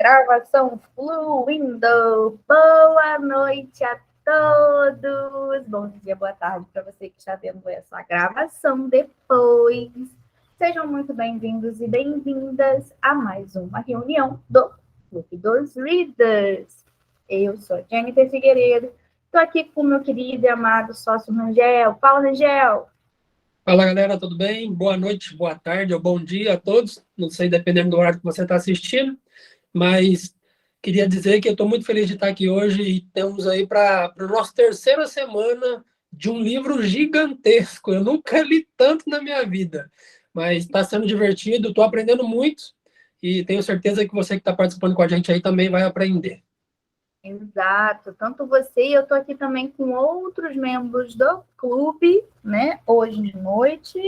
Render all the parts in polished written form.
Gravação fluindo. Boa noite a todos. Bom dia, boa tarde para você que está vendo essa gravação depois. Sejam muito bem-vindos e bem-vindas a mais uma reunião do Clube dos Readers. Eu sou a Jennifer Figueiredo. Estou aqui com o meu querido e amado sócio Rangel. Fala, Rangel. Fala, galera, tudo bem? Boa noite, boa tarde ou bom dia a todos. Não sei, dependendo do horário que você está assistindo, mas queria dizer que eu estou muito feliz de estar aqui hoje e temos aí para a nossa terceira semana de um livro gigantesco. Eu nunca li tanto na minha vida, mas está sendo divertido, estou aprendendo muito e tenho certeza que você que está participando com a gente aí também vai aprender. Exato, tanto você e eu estou aqui também com outros membros do clube, né? Hoje de noite.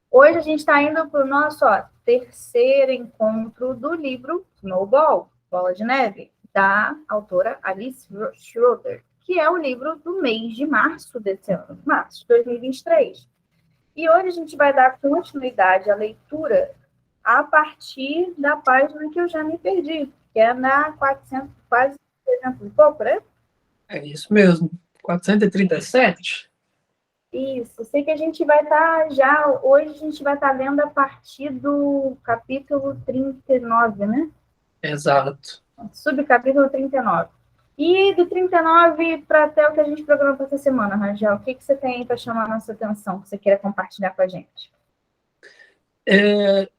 Hoje a gente está indo para o nosso terceiro encontro do livro Snowball, Bola de Neve, da autora Alice Schroeder, que é o livro do mês de março desse ano, março de 2023. E hoje a gente vai dar continuidade à leitura a partir da página que eu já me perdi, que é na 400, quase 300 e pouco, né? É isso mesmo, 437. Isso, sei que a gente vai estar hoje a gente vai estar vendo a partir do capítulo 39, né? Exato. Subcapítulo 39. E do 39 para até o que a gente programou para essa semana, Rangel, o que você tem aí para chamar a nossa atenção, que você queira compartilhar com a gente?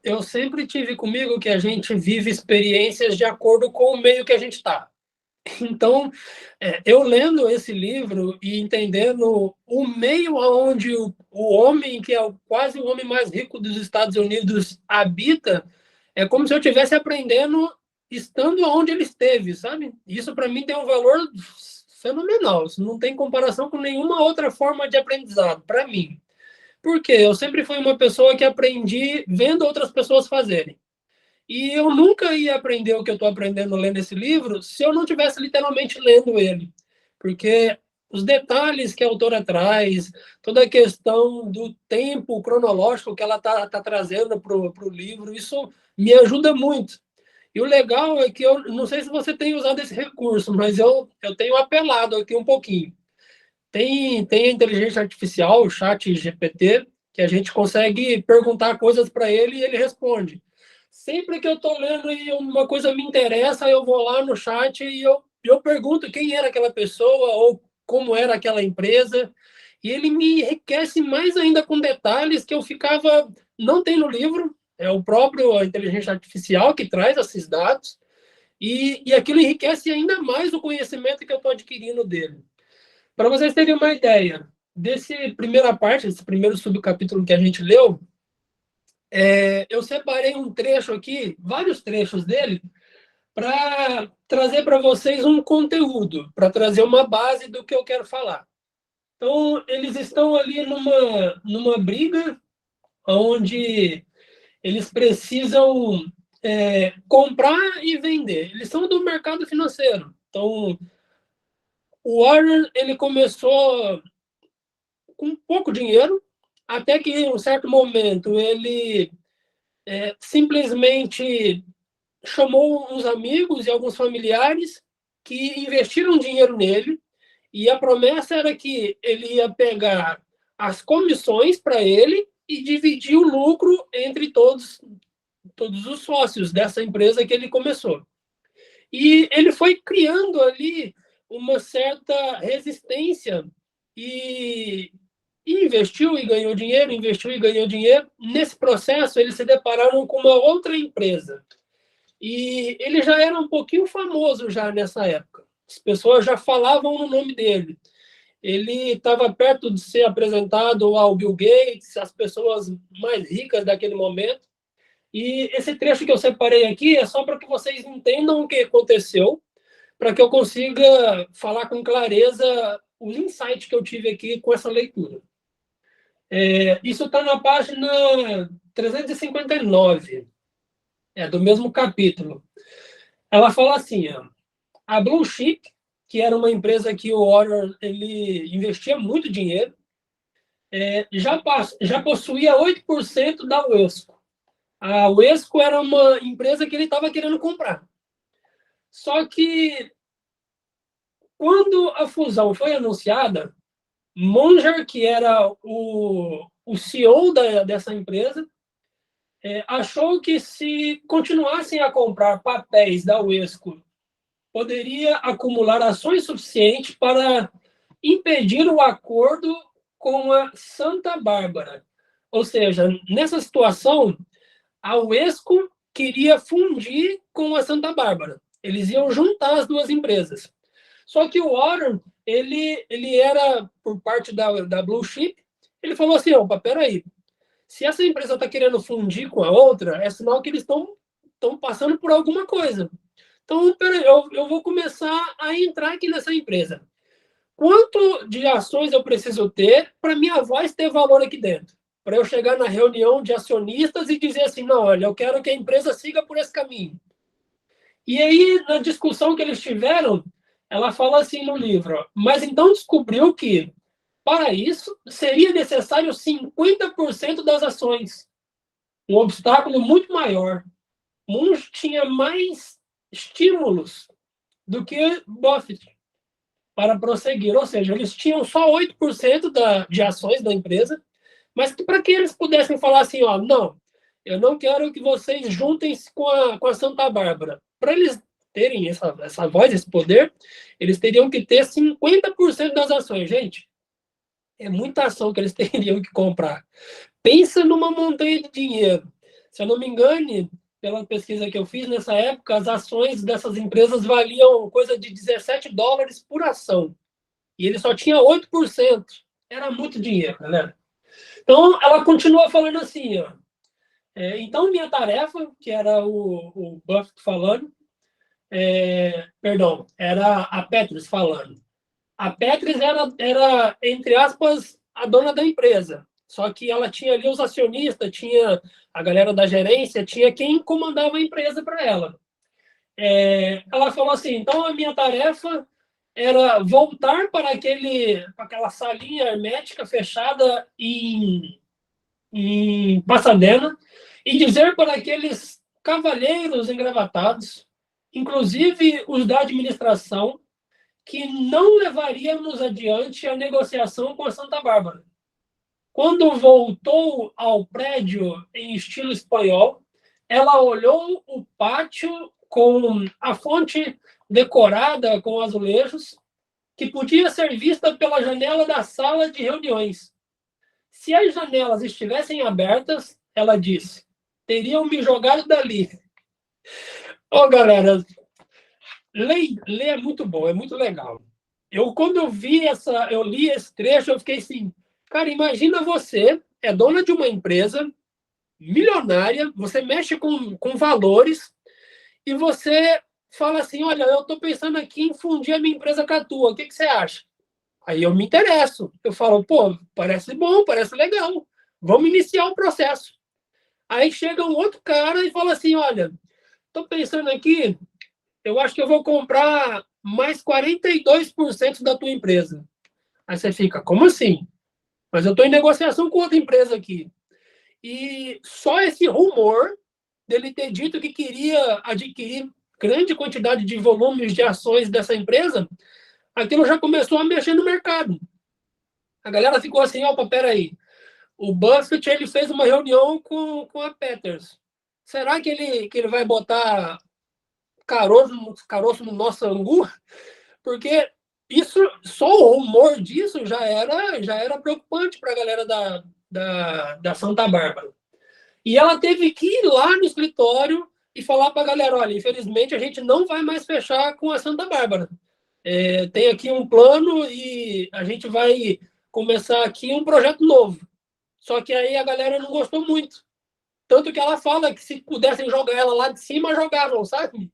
Eu sempre tive comigo que a gente vive experiências de acordo com o meio que a gente está. Então, eu lendo esse livro e entendendo o meio onde o homem, que é quase o homem mais rico dos Estados Unidos, habita, é como se eu estivesse aprendendo estando onde ele esteve, sabe? Isso, para mim, tem um valor fenomenal. Isso não tem comparação com nenhuma outra forma de aprendizado, para mim. Por quê? Eu sempre fui uma pessoa que aprendi vendo outras pessoas fazerem. E eu nunca ia aprender o que eu estou aprendendo lendo esse livro se eu não tivesse literalmente lendo ele. Porque os detalhes que a autora traz, toda a questão do tempo cronológico que ela tá trazendo para o livro, isso me ajuda muito. E o legal é que eu não sei se você tem usado esse recurso, mas eu tenho apelado aqui um pouquinho. Tem a inteligência artificial, o chat GPT, que a gente consegue perguntar coisas para ele e ele responde. Sempre que eu estou lendo e uma coisa me interessa, eu vou lá no chat e eu pergunto quem era aquela pessoa ou como era aquela empresa. E ele me enriquece mais ainda com detalhes que eu ficava... Não tem no livro, é o próprio a inteligência artificial que traz esses dados. E aquilo enriquece ainda mais o conhecimento que eu estou adquirindo dele. Para vocês terem uma ideia, desse primeira parte, desse primeiro subcapítulo que a gente leu, eu separei um trecho aqui, vários trechos dele, para trazer para vocês um conteúdo, para trazer uma base do que eu quero falar. Então, eles estão ali numa briga onde eles precisam comprar e vender. Eles são do mercado financeiro. Então, o Warren, ele começou com pouco dinheiro, até que em um certo momento ele simplesmente chamou uns amigos e alguns familiares que investiram dinheiro nele, e a promessa era que ele ia pegar as comissões para ele e dividir o lucro entre todos os sócios dessa empresa que ele começou. E ele foi criando ali uma certa resistência e investiu e ganhou dinheiro, investiu e ganhou dinheiro. Nesse processo, eles se depararam com uma outra empresa. E ele já era um pouquinho famoso já nessa época. As pessoas já falavam no nome dele. Ele estava perto de ser apresentado ao Bill Gates, as pessoas mais ricas daquele momento. E esse trecho que eu separei aqui é só para que vocês entendam o que aconteceu, para que eu consiga falar com clareza os insights que eu tive aqui com essa leitura. Isso está na página 359, do mesmo capítulo. Ela fala assim, a Blue Chip, que era uma empresa que o Warren ele investia muito dinheiro, já possuía 8% da Wesco. A Wesco era uma empresa que ele estava querendo comprar. Só que, quando a fusão foi anunciada, Munger, que era o CEO dessa empresa, achou que se continuassem a comprar papéis da Wesco, poderia acumular ações suficientes para impedir o acordo com a Santa Bárbara. Ou seja, nessa situação, a Wesco queria fundir com a Santa Bárbara. Eles iam juntar as duas empresas. Só que o Warren, ele era, por parte da Blue Chip, ele falou assim, opa, peraí, se essa empresa está querendo fundir com a outra, é sinal que eles estão passando por alguma coisa. Então, peraí, eu vou começar a entrar aqui nessa empresa. Quanto de ações eu preciso ter para minha voz ter valor aqui dentro? Para eu chegar na reunião de acionistas e dizer assim, não, olha, eu quero que a empresa siga por esse caminho. E aí, na discussão que eles tiveram, ela fala assim no livro, mas então descobriu que, para isso, seria necessário 50% das ações. Um obstáculo muito maior. Munch tinha mais estímulos do que Buffett para prosseguir. Ou seja, eles tinham só 8% de ações da empresa, mas para que eles pudessem falar assim, ó, não, eu não quero que vocês juntem-se com a Santa Bárbara. Para eles terem essa voz, esse poder, eles teriam que ter 50% das ações. Gente, é muita ação que eles teriam que comprar. Pensa numa montanha de dinheiro. Se eu não me engane, pela pesquisa que eu fiz nessa época, as ações dessas empresas valiam coisa de $17 por ação. E ele só tinha 8%. Era muito dinheiro, galera. Então, ela continua falando assim, ó. Então, minha tarefa, que era o Buffett falando, perdão, era a Petris falando. A Petris era, entre aspas, a dona da empresa. Só que ela tinha ali os acionistas, tinha a galera da gerência, tinha quem comandava a empresa para ela. Ela falou assim, então a minha tarefa era voltar para aquela salinha hermética fechada em Pasadena e dizer para aqueles cavalheiros engravatados, inclusive os da administração, que não levaríamos adiante a negociação com a Santa Bárbara. Quando voltou ao prédio em estilo espanhol, ela olhou o pátio com a fonte decorada com azulejos, que podia ser vista pela janela da sala de reuniões. Se as janelas estivessem abertas, ela disse, teriam me jogado dali. Galera, ler é muito bom, é muito legal. Quando eu li esse trecho, eu fiquei assim, cara, imagina você, é dona de uma empresa milionária, você mexe com valores e você fala assim, olha, eu estou pensando aqui em fundir a minha empresa com a tua, o que você acha? Aí eu me interesso, eu falo, pô, parece bom, parece legal, vamos iniciar o processo. Aí chega um outro cara e fala assim, olha, estou pensando aqui, eu acho que eu vou comprar mais 42% da tua empresa. Aí você fica, como assim? Mas eu estou em negociação com outra empresa aqui. E só esse rumor dele ter dito que queria adquirir grande quantidade de volumes de ações dessa empresa, aquilo já começou a mexer no mercado. A galera ficou assim, opa, peraí, o Buffett ele fez uma reunião com a Peters. Será que ele vai botar caroço no nosso angu? Porque isso, só o rumor disso já era preocupante para a galera da Santa Bárbara. E ela teve que ir lá no escritório e falar para a galera, olha, infelizmente a gente não vai mais fechar com a Santa Bárbara. Tem aqui um plano e a gente vai começar aqui um projeto novo. Só que aí a galera não gostou muito. Tanto que ela fala que se pudessem jogar ela lá de cima, jogavam, sabe?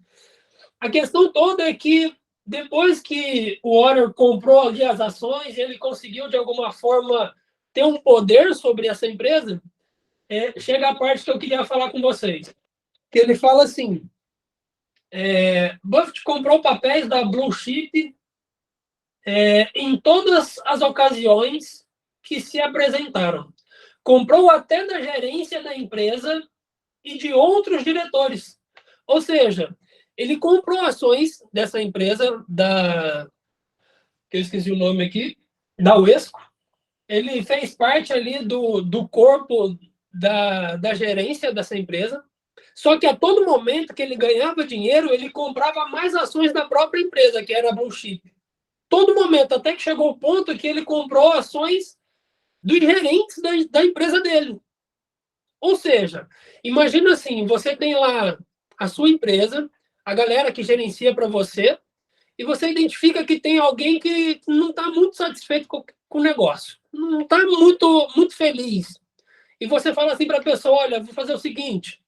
A questão toda é que depois que o Warren comprou ali as ações, ele conseguiu, de alguma forma, ter um poder sobre essa empresa, chega a parte que eu queria falar com vocês. Que ele fala assim, Buffett comprou papéis da Blue Chip em todas as ocasiões que se apresentaram. Comprou até da gerência da empresa e de outros diretores. Ou seja, ele comprou ações dessa empresa, que eu esqueci o nome aqui, da Uesco. Ele fez parte ali do corpo da gerência dessa empresa. Só que a todo momento que ele ganhava dinheiro, ele comprava mais ações da própria empresa, que era a Blue Chip. Todo momento, até que chegou o ponto que ele comprou ações dos gerentes da empresa dele. Ou seja, imagina assim, você tem lá a sua empresa, a galera que gerencia para você, e você identifica que tem alguém que não está muito satisfeito com o negócio, não está muito feliz. E você fala assim para a pessoa, olha, vou fazer o seguinte,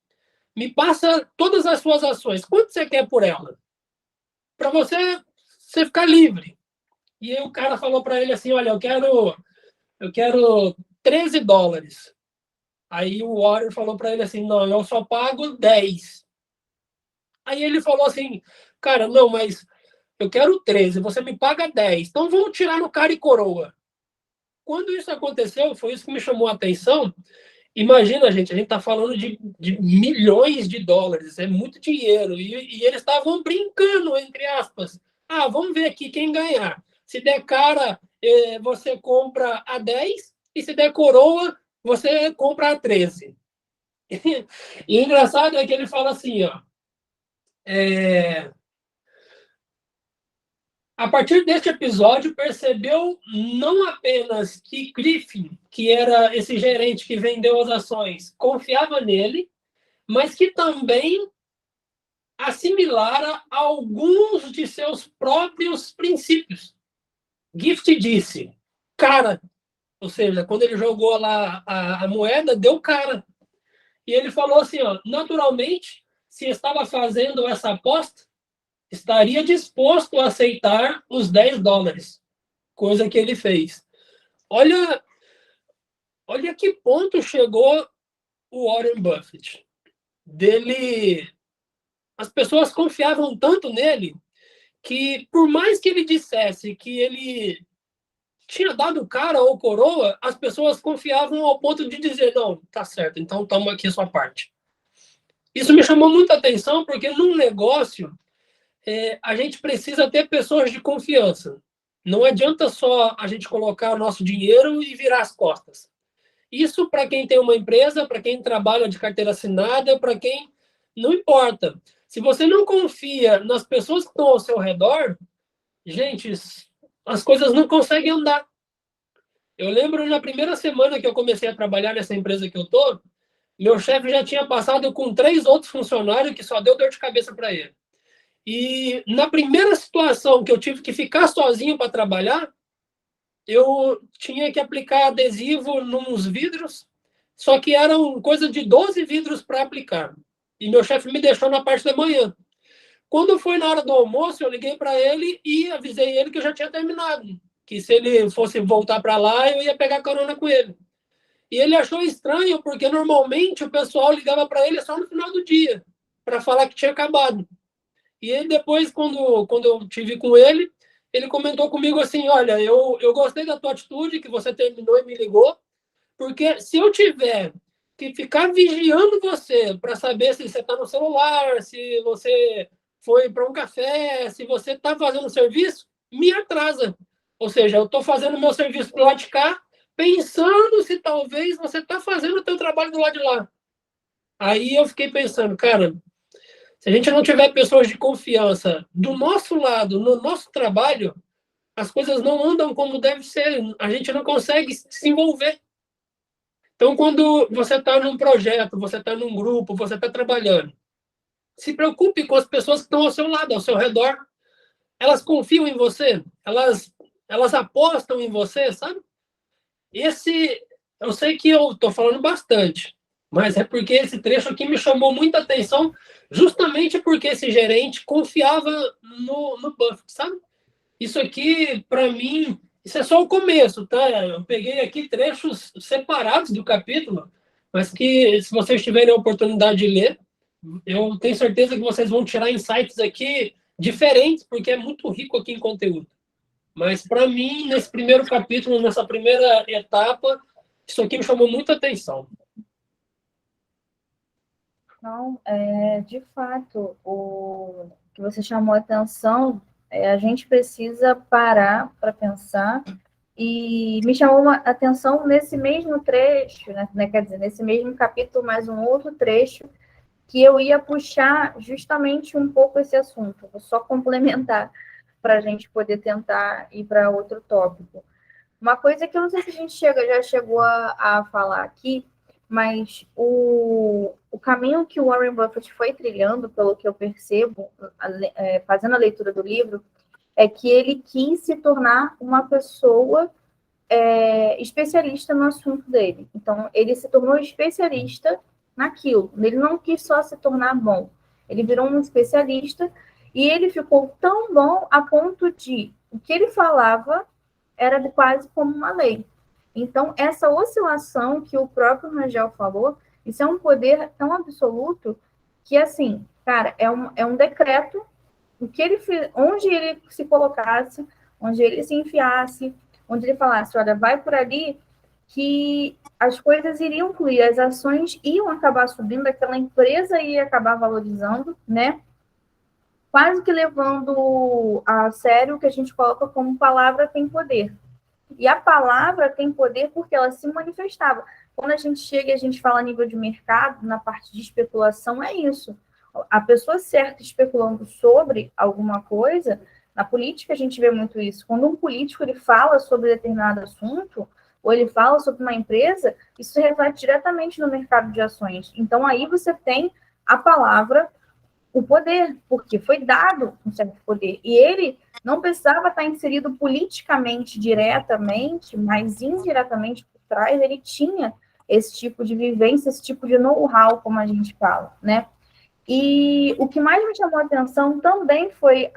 me passa todas as suas ações, quanto você quer por ela? Para você ficar livre. E aí o cara falou para ele assim, olha, eu quero $13. Aí o Warren falou para ele assim, não, eu só pago 10. Aí ele falou assim, cara, não, mas eu quero 13, você me paga 10. Então vamos tirar no cara e coroa. Quando isso aconteceu, foi isso que me chamou a atenção. Imagina, gente, a gente está falando de milhões de dólares, é muito dinheiro. E eles estavam brincando, entre aspas. Ah, vamos ver aqui quem ganhar. Se der cara, você compra a 10, e se der coroa, você compra a 13. E o engraçado é que ele fala assim, ó, a partir deste episódio, percebeu não apenas que Griffin, que era esse gerente que vendeu as ações, confiava nele, mas que também assimilara alguns de seus próprios princípios. Gift disse, cara, ou seja, quando ele jogou lá a moeda, deu cara. E ele falou assim, ó, naturalmente, se estava fazendo essa aposta, estaria disposto a aceitar os $10, coisa que ele fez. Olha que ponto chegou o Warren Buffett. As pessoas confiavam tanto nele que, por mais que ele dissesse que ele tinha dado cara ou coroa, as pessoas confiavam ao ponto de dizer, não, tá certo, então toma aqui a sua parte. Isso me chamou muita atenção, porque num negócio, a gente precisa ter pessoas de confiança. Não adianta só a gente colocar o nosso dinheiro e virar as costas. Isso para quem tem uma empresa, para quem trabalha de carteira assinada, para quem não importa. Se você não confia nas pessoas que estão ao seu redor, gente, as coisas não conseguem andar. Eu lembro na primeira semana que eu comecei a trabalhar nessa empresa que eu tô, meu chefe já tinha passado com 3 outros funcionários que só deu dor de cabeça para ele. E na primeira situação que eu tive que ficar sozinho para trabalhar, eu tinha que aplicar adesivo nos vidros, só que eram coisa de 12 vidros para aplicar. E meu chefe me deixou na parte da manhã. Quando foi na hora do almoço, eu liguei para ele e avisei ele que eu já tinha terminado. Que se ele fosse voltar para lá, eu ia pegar carona com ele. E ele achou estranho, porque normalmente o pessoal ligava para ele só no final do dia, para falar que tinha acabado. E aí depois, quando eu tive com ele, ele comentou comigo assim, olha, eu gostei da tua atitude, que você terminou e me ligou, porque se eu tiver que ficar vigiando você para saber se você está no celular, se você foi para um café, se você está fazendo serviço, me atrasa. Ou seja, eu estou fazendo meu serviço do lado de cá, pensando se talvez você está fazendo o teu trabalho do lado de lá. Aí eu fiquei pensando, cara, se a gente não tiver pessoas de confiança do nosso lado, no nosso trabalho, as coisas não andam como deve ser. A gente não consegue se envolver. Então, quando você está num projeto, você está num grupo, você está trabalhando, se preocupe com as pessoas que estão ao seu lado, ao seu redor. Elas confiam em você, elas apostam em você, sabe? Eu sei que eu estou falando bastante, mas é porque esse trecho aqui me chamou muita atenção, justamente porque esse gerente confiava no Buffett, sabe? Isso aqui, para mim, isso é só o começo, tá? Eu peguei aqui trechos separados do capítulo, mas que, se vocês tiverem a oportunidade de ler, eu tenho certeza que vocês vão tirar insights aqui diferentes, porque é muito rico aqui em conteúdo. Mas, para mim, nesse primeiro capítulo, nessa primeira etapa, isso aqui me chamou muita atenção. Não, de fato, o que você chamou a atenção, a gente precisa parar para pensar, e me chamou a atenção nesse mesmo trecho, né, quer dizer, nesse mesmo capítulo, mais um outro trecho, que eu ia puxar justamente um pouco esse assunto, vou só complementar para a gente poder tentar ir para outro tópico. Uma coisa que eu não sei se a gente já chegou a falar aqui, mas o caminho que o Warren Buffett foi trilhando, pelo que eu percebo, fazendo a leitura do livro, é que ele quis se tornar uma pessoa especialista no assunto dele. Então, ele se tornou especialista naquilo. Ele não quis só se tornar bom. Ele virou um especialista e ele ficou tão bom a ponto de o que ele falava era quase como uma lei. Então, essa oscilação que o próprio Rangel falou, isso é um poder tão absoluto que, assim, cara, é um decreto, o que ele onde ele se colocasse, onde ele se enfiasse, onde ele falasse, olha, vai por ali, que as coisas iriam fluir, as ações iam acabar subindo, aquela empresa ia acabar valorizando, né? Quase que levando a sério o que a gente coloca como palavra tem poder. E a palavra tem poder porque ela se manifestava. Quando a gente chega e a gente fala a nível de mercado, na parte de especulação, é isso. A pessoa certa especulando sobre alguma coisa, na política a gente vê muito isso. Quando um político ele fala sobre determinado assunto, ou ele fala sobre uma empresa, isso reflete diretamente no mercado de ações. Então aí você tem a palavra, o poder, porque foi dado um certo poder. E ele não precisava estar inserido politicamente diretamente, mas indiretamente por trás, ele tinha esse tipo de vivência, esse tipo de know-how, como a gente fala, né? E o que mais me chamou a atenção também foi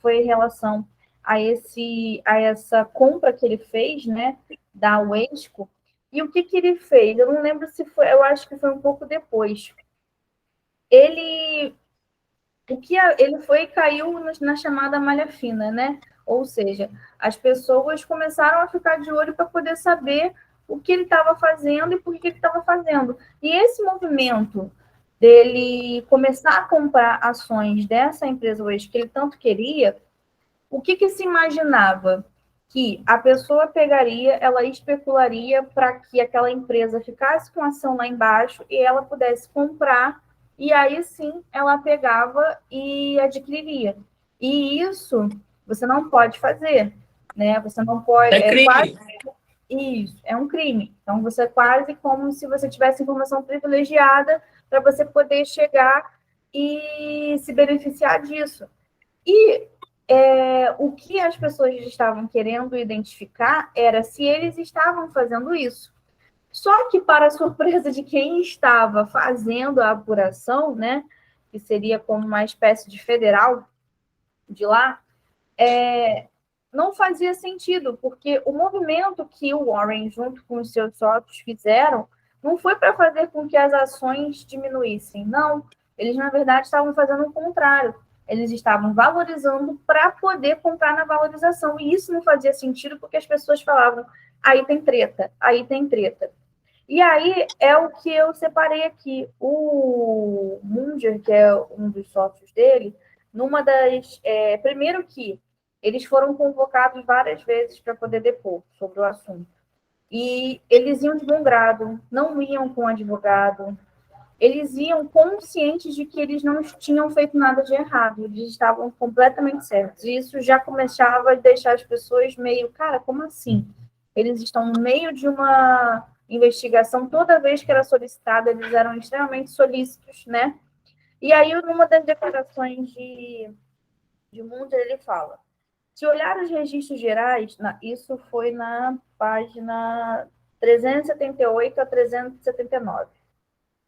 em relação a essa compra que ele fez, né, da Wesco. E o que ele fez? Eu não lembro se foi, eu acho que foi um pouco depois. Ele ele foi e caiu na chamada malha fina, né? Ou seja, as pessoas começaram a ficar de olho para poder saber o que ele estava fazendo e por que ele estava fazendo. E esse movimento dele começar a comprar ações dessa empresa hoje que ele tanto queria, o que se imaginava? Que a pessoa pegaria, ela especularia para que aquela empresa ficasse com ação lá embaixo e ela pudesse comprar, e aí sim ela pegava e adquiriria. E isso você não pode fazer, né? Você não pode, É quase crime. isso, é um crime. Então você é quase como se você tivesse informação privilegiada para você poder chegar e se beneficiar disso. E o que as pessoas estavam querendo identificar era se eles estavam fazendo isso. Só que, para a surpresa de quem estava fazendo a apuração, né, que seria como uma espécie de federal de lá, não fazia sentido, porque o movimento que o Warren, junto com os seus sócios, fizeram não foi para fazer com que as ações diminuíssem, não. Eles, na verdade, estavam fazendo o contrário. Eles estavam valorizando para poder comprar na valorização. E isso não fazia sentido porque as pessoas falavam, aí tem treta, aí tem treta. E aí é o que eu separei aqui. O Munger, que é um dos sócios dele, numa das. Primeiro que eles foram convocados várias vezes para poder depor sobre o assunto. E eles iam de bom grado, não iam com advogado, eles iam conscientes de que eles não tinham feito nada de errado, eles estavam completamente certos. E isso já começava a deixar as pessoas meio, cara, como assim? Eles estão no meio de uma investigação, toda vez que era solicitada, eles eram extremamente solícitos, né? E aí, numa das declarações de Munder, ele fala: se olhar os registros gerais, isso foi na página 378 a 379.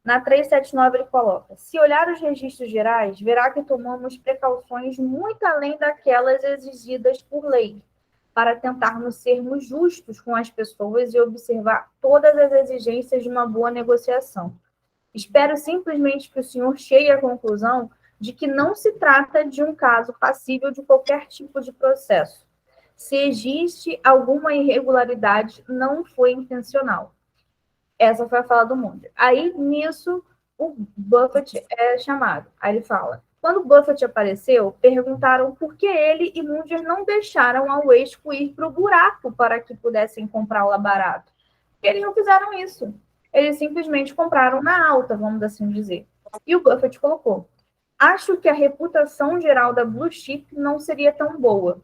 Na 379 ele coloca: se olhar os registros gerais, verá que tomamos precauções muito além daquelas exigidas por lei, para tentarmos sermos justos com as pessoas e observar todas as exigências de uma boa negociação. Espero simplesmente que o senhor chegue à conclusão de que não se trata de um caso passível de qualquer tipo de processo. Se existe alguma irregularidade, não foi intencional. Essa foi a fala do Munder. Aí, nisso, o Buffett é chamado. Aí ele fala, quando o Buffett apareceu, perguntaram por que ele e Munger não deixaram a Wesco ir para o buraco para que pudessem comprá-la barato. Eles não fizeram isso. Eles simplesmente compraram na alta, vamos assim dizer. E o Buffett colocou, acho que a reputação geral da Blue Chip não seria tão boa.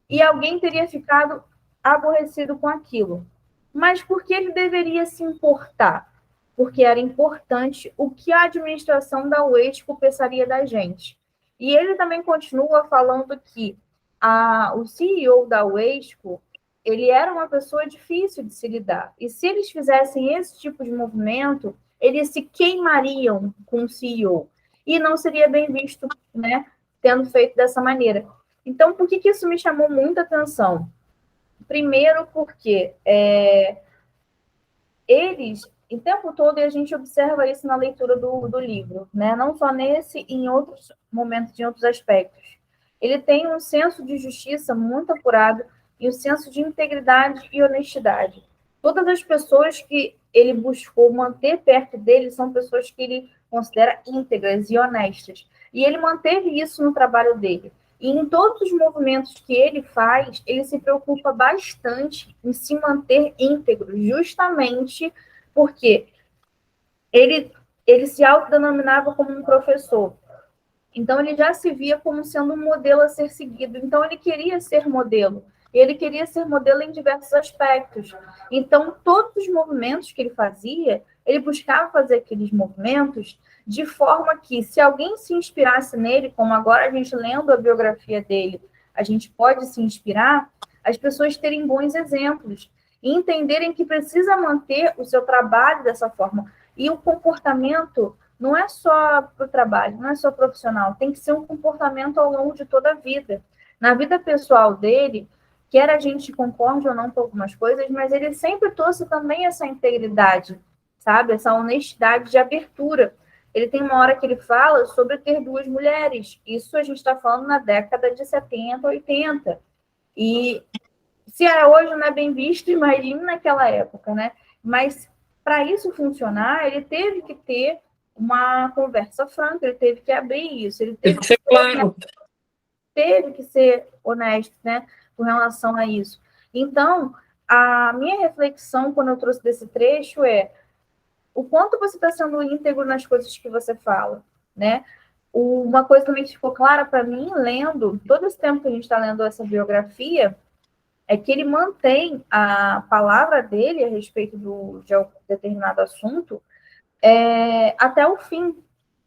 E alguém teria ficado aborrecido com aquilo. Mas por que ele deveria se importar? Porque era importante o que a administração da Wesco pensaria da gente. E ele também continua falando que o CEO da Wesco, ele era uma pessoa difícil de se lidar. E se eles fizessem esse tipo de movimento, eles se queimariam com o CEO. E não seria bem visto, né, tendo feito dessa maneira. Então, por que isso me chamou muita atenção? Primeiro, porque eles, o tempo todo, e a gente observa isso na leitura do livro, né? Não só nesse, em outros momentos, em outros aspectos. Ele tem um senso de justiça muito apurado e um senso de integridade e honestidade. Todas as pessoas que ele buscou manter perto dele são pessoas que ele considera íntegras e honestas. E ele manteve isso no trabalho dele. E em todos os movimentos que ele faz, ele se preocupa bastante em se manter íntegro, justamente porque ele se autodenominava como um professor. Então, ele já se via como sendo um modelo a ser seguido. Então, ele queria ser modelo. E ele queria ser modelo em diversos aspectos. Então, todos os movimentos que ele fazia, ele buscava fazer aqueles movimentos de forma que, se alguém se inspirasse nele, como agora a gente lendo a biografia dele, a gente pode se inspirar, as pessoas terem bons exemplos e entenderem que precisa manter o seu trabalho dessa forma. E o comportamento não é só para o trabalho, não é só profissional, tem que ser um comportamento ao longo de toda a vida. Na vida pessoal dele, quer a gente concorde ou não com algumas coisas, mas ele sempre trouxe também essa integridade, sabe? Essa honestidade de abertura. Ele tem uma hora que ele fala sobre ter duas mulheres. Isso a gente está falando na década de 70, 80. E se hoje não é bem visto, imagine naquela época, né? Mas para isso funcionar, ele teve que ter uma conversa franca, ele teve que abrir isso, ele Tem teve que que ser ser claro. teve que ser honesto, né, com relação a isso. Então, a minha reflexão quando eu trouxe desse trecho é o quanto você está sendo íntegro nas coisas que você fala, né? Uma coisa também que ficou clara para mim, lendo, todo esse tempo que a gente está lendo essa biografia, é que ele mantém a palavra dele a respeito de um determinado assunto até o fim,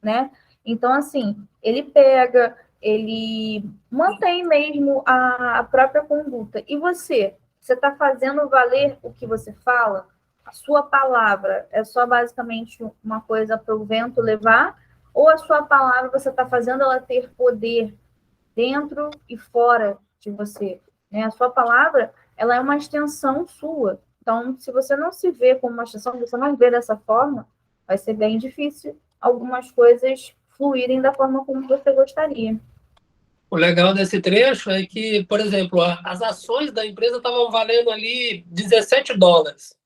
né? Então, assim, ele pega, ele mantém mesmo a própria conduta. E você está fazendo valer o que você fala? A sua palavra é só basicamente uma coisa para o vento levar? Ou a sua palavra você está fazendo ela ter poder dentro e fora de você, né? A sua palavra, ela é uma extensão sua. Então, se você não se vê como uma extensão, você não vê dessa forma, vai ser bem difícil algumas coisas fluírem da forma como você gostaria. O legal desse trecho é que, por exemplo, as ações da empresa estavam valendo ali $17.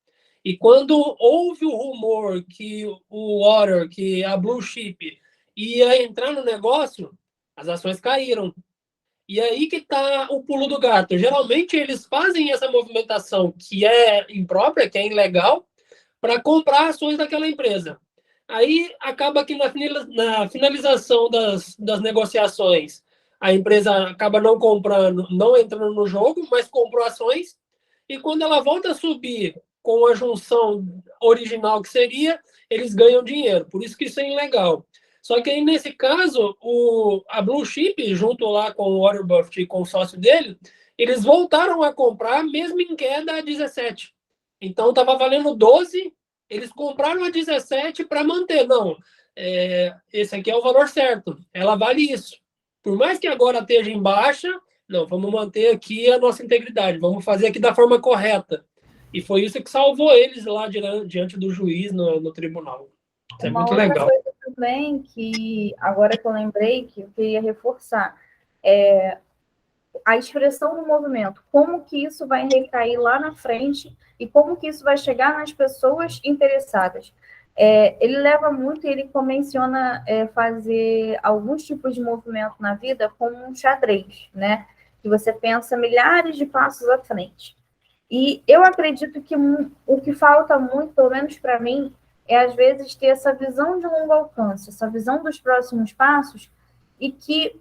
E quando houve o rumor que o Water, que a Blue Chip ia entrar no negócio, as ações caíram. E aí que está o pulo do gato. Geralmente eles fazem essa movimentação que é imprópria, que é ilegal, para comprar ações daquela empresa. Aí acaba que na finalização das negociações, a empresa acaba não comprando, não entrando no jogo, mas comprou ações. E quando ela volta a subir com a junção original que seria, eles ganham dinheiro. Por isso que isso é ilegal. Só que aí, nesse caso, a Blue Chip, junto lá com o Warren Buffett e com o sócio dele, eles voltaram a comprar mesmo em queda a 17. Então, estava valendo 12, eles compraram a 17 para manter. Não, esse aqui é o valor certo, ela vale isso. Por mais que agora esteja em baixa, não, vamos manter aqui a nossa integridade, vamos fazer aqui da forma correta. E foi isso que salvou eles lá diante do juiz no tribunal. Isso é Uma muito outra legal. coisa também que, agora que eu lembrei, que eu queria reforçar, é a expressão do movimento, como que isso vai recair lá na frente e como que isso vai chegar nas pessoas interessadas. Ele leva muito e ele menciona fazer alguns tipos de movimento na vida como um xadrez, né? Que você pensa milhares de passos à frente. E eu acredito que o que falta muito, pelo menos para mim, é às vezes ter essa visão de longo alcance, essa visão dos próximos passos, e que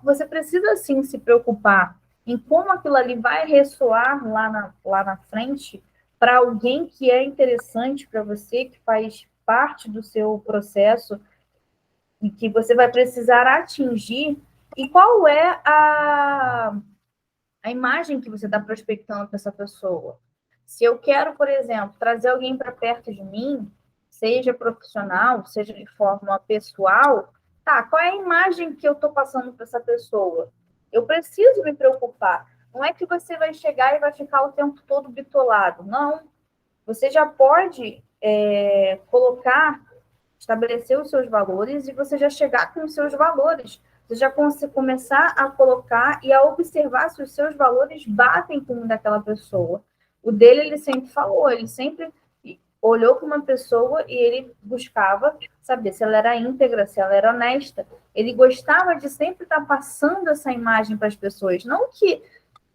você precisa sim se preocupar em como aquilo ali vai ressoar lá na frente para alguém que é interessante para você, que faz parte do seu processo e que você vai precisar atingir. E qual é a imagem que você está prospectando para essa pessoa? Se eu quero, por exemplo, trazer alguém para perto de mim, seja profissional, seja de forma pessoal, tá, qual é a imagem que eu estou passando para essa pessoa? Eu preciso me preocupar. Não é que você vai chegar e vai ficar o tempo todo bitolado. Não. Você já pode estabelecer os seus valores e você já chegar com os seus valores. Você já começar a colocar e a observar se os seus valores batem com o daquela pessoa. O dele, ele sempre falou, ele sempre olhou para uma pessoa e ele buscava saber se ela era íntegra, se ela era honesta. Ele gostava de sempre estar passando essa imagem para as pessoas. Não que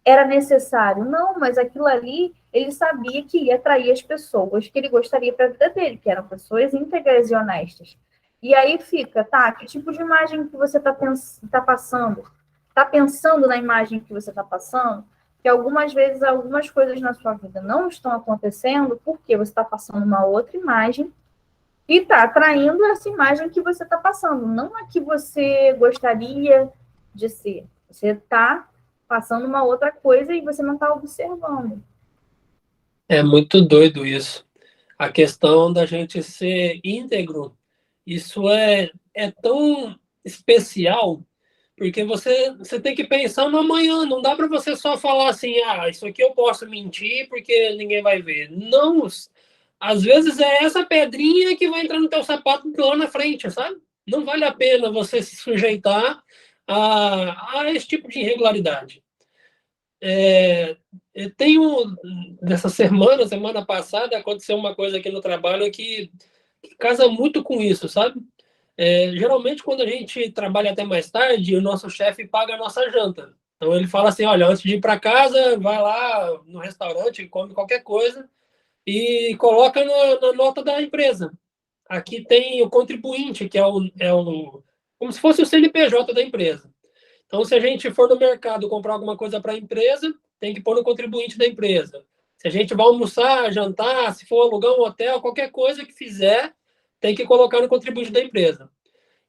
era necessário, não, mas aquilo ali ele sabia que ia atrair as pessoas que ele gostaria para a vida dele, que eram pessoas íntegras e honestas. E aí fica, tá, que tipo de imagem que você está passando? Está pensando na imagem que você está passando? Que algumas vezes algumas coisas na sua vida não estão acontecendo porque você está passando uma outra imagem e está atraindo essa imagem que você está passando, não a que você gostaria de ser. Você está passando uma outra coisa e você não está observando. É muito doido isso. A questão da gente ser íntegro, isso é tão especial, porque você tem que pensar no amanhã, não dá para você só falar assim, isso aqui eu posso mentir porque ninguém vai ver. Não, às vezes é essa pedrinha que vai entrar no teu sapato lá na frente, sabe? Não vale a pena você se sujeitar a esse tipo de irregularidade. Eu tenho, nessa semana passada, aconteceu uma coisa aqui no trabalho que casa muito com isso, sabe? Geralmente, quando a gente trabalha até mais tarde, o nosso chefe paga a nossa janta. Então, ele fala assim, olha, antes de ir para casa, vai lá no restaurante, come qualquer coisa e coloca na nota da empresa. Aqui tem o contribuinte, que como se fosse o CNPJ da empresa. Então, se a gente for no mercado comprar alguma coisa para a empresa, tem que pôr no contribuinte da empresa. Se a gente vai almoçar, jantar, se for alugar um hotel, qualquer coisa que fizer, tem que colocar no contribuinte da empresa.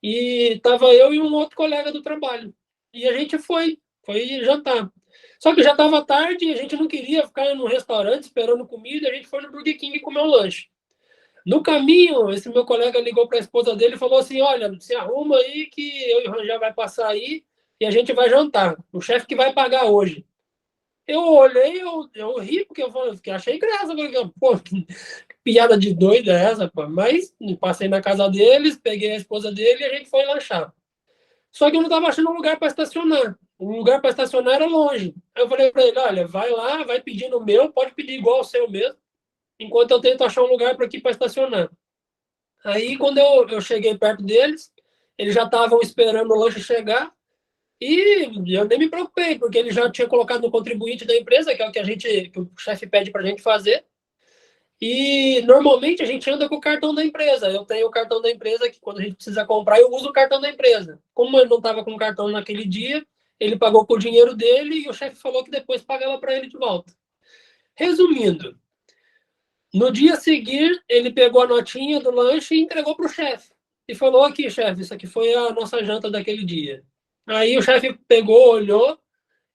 E estava eu e um outro colega do trabalho. E a gente foi jantar. Só que já estava tarde e a gente não queria ficar no restaurante esperando comida, a gente foi no Burger King comer um lanche. No caminho, esse meu colega ligou para a esposa dele e falou assim: olha, se arruma aí que eu e o Rangel vai passar aí e a gente vai jantar. O chefe que vai pagar hoje. Eu olhei, eu ri, porque eu achei graça. Falei, pô, que piada de doida é essa, pô? Mas passei na casa deles, peguei a esposa dele e a gente foi lanchar. Só que eu não estava achando um lugar para estacionar. O lugar para estacionar era longe. Aí eu falei para ele: olha, vai lá, vai pedir no meu, pode pedir igual ao seu mesmo, enquanto eu tento achar um lugar para aqui para estacionar. Aí, quando eu cheguei perto deles, eles já estavam esperando o lanche chegar e eu nem me preocupei, porque ele já tinha colocado no contribuinte da empresa, que é o que o chefe pede para a gente fazer. E normalmente a gente anda com o cartão da empresa. Eu tenho o cartão da empresa que quando a gente precisa comprar, eu uso o cartão da empresa. Como ele não estava com o cartão naquele dia, ele pagou com o dinheiro dele e o chefe falou que depois pagava para ele de volta. Resumindo, no dia seguinte, ele pegou a notinha do lanche e entregou para o chefe. E falou: aqui, chefe, isso aqui foi a nossa janta daquele dia. Aí o chefe pegou, olhou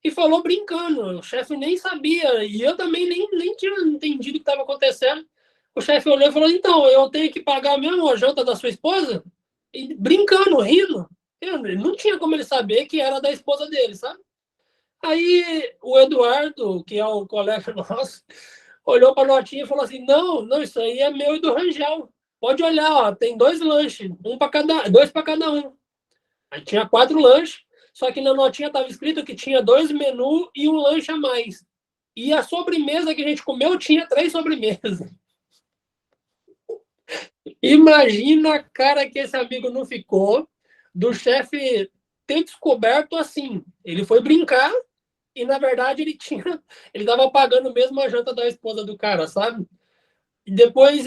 e falou brincando. O chefe nem sabia, e eu também nem tinha entendido o que estava acontecendo. O chefe olhou e falou: então, eu tenho que pagar mesmo a janta da sua esposa? E brincando, rindo. Ele não tinha como ele saber que era da esposa dele, sabe? Aí o Eduardo, que é um colega nosso, olhou para a notinha e falou assim: não, não, isso aí é meu e do Rangel. Pode olhar, ó, tem 2 lanches, dois para cada um. Aí tinha 4 lanches, só que na notinha estava escrito que tinha 2 menus e um lanche a mais. E a sobremesa que a gente comeu tinha 3 sobremesas. Imagina a cara que esse amigo não ficou do chefe ter descoberto assim. Ele foi brincar e, na verdade, ele estava pagando mesmo a janta da esposa do cara, sabe? E depois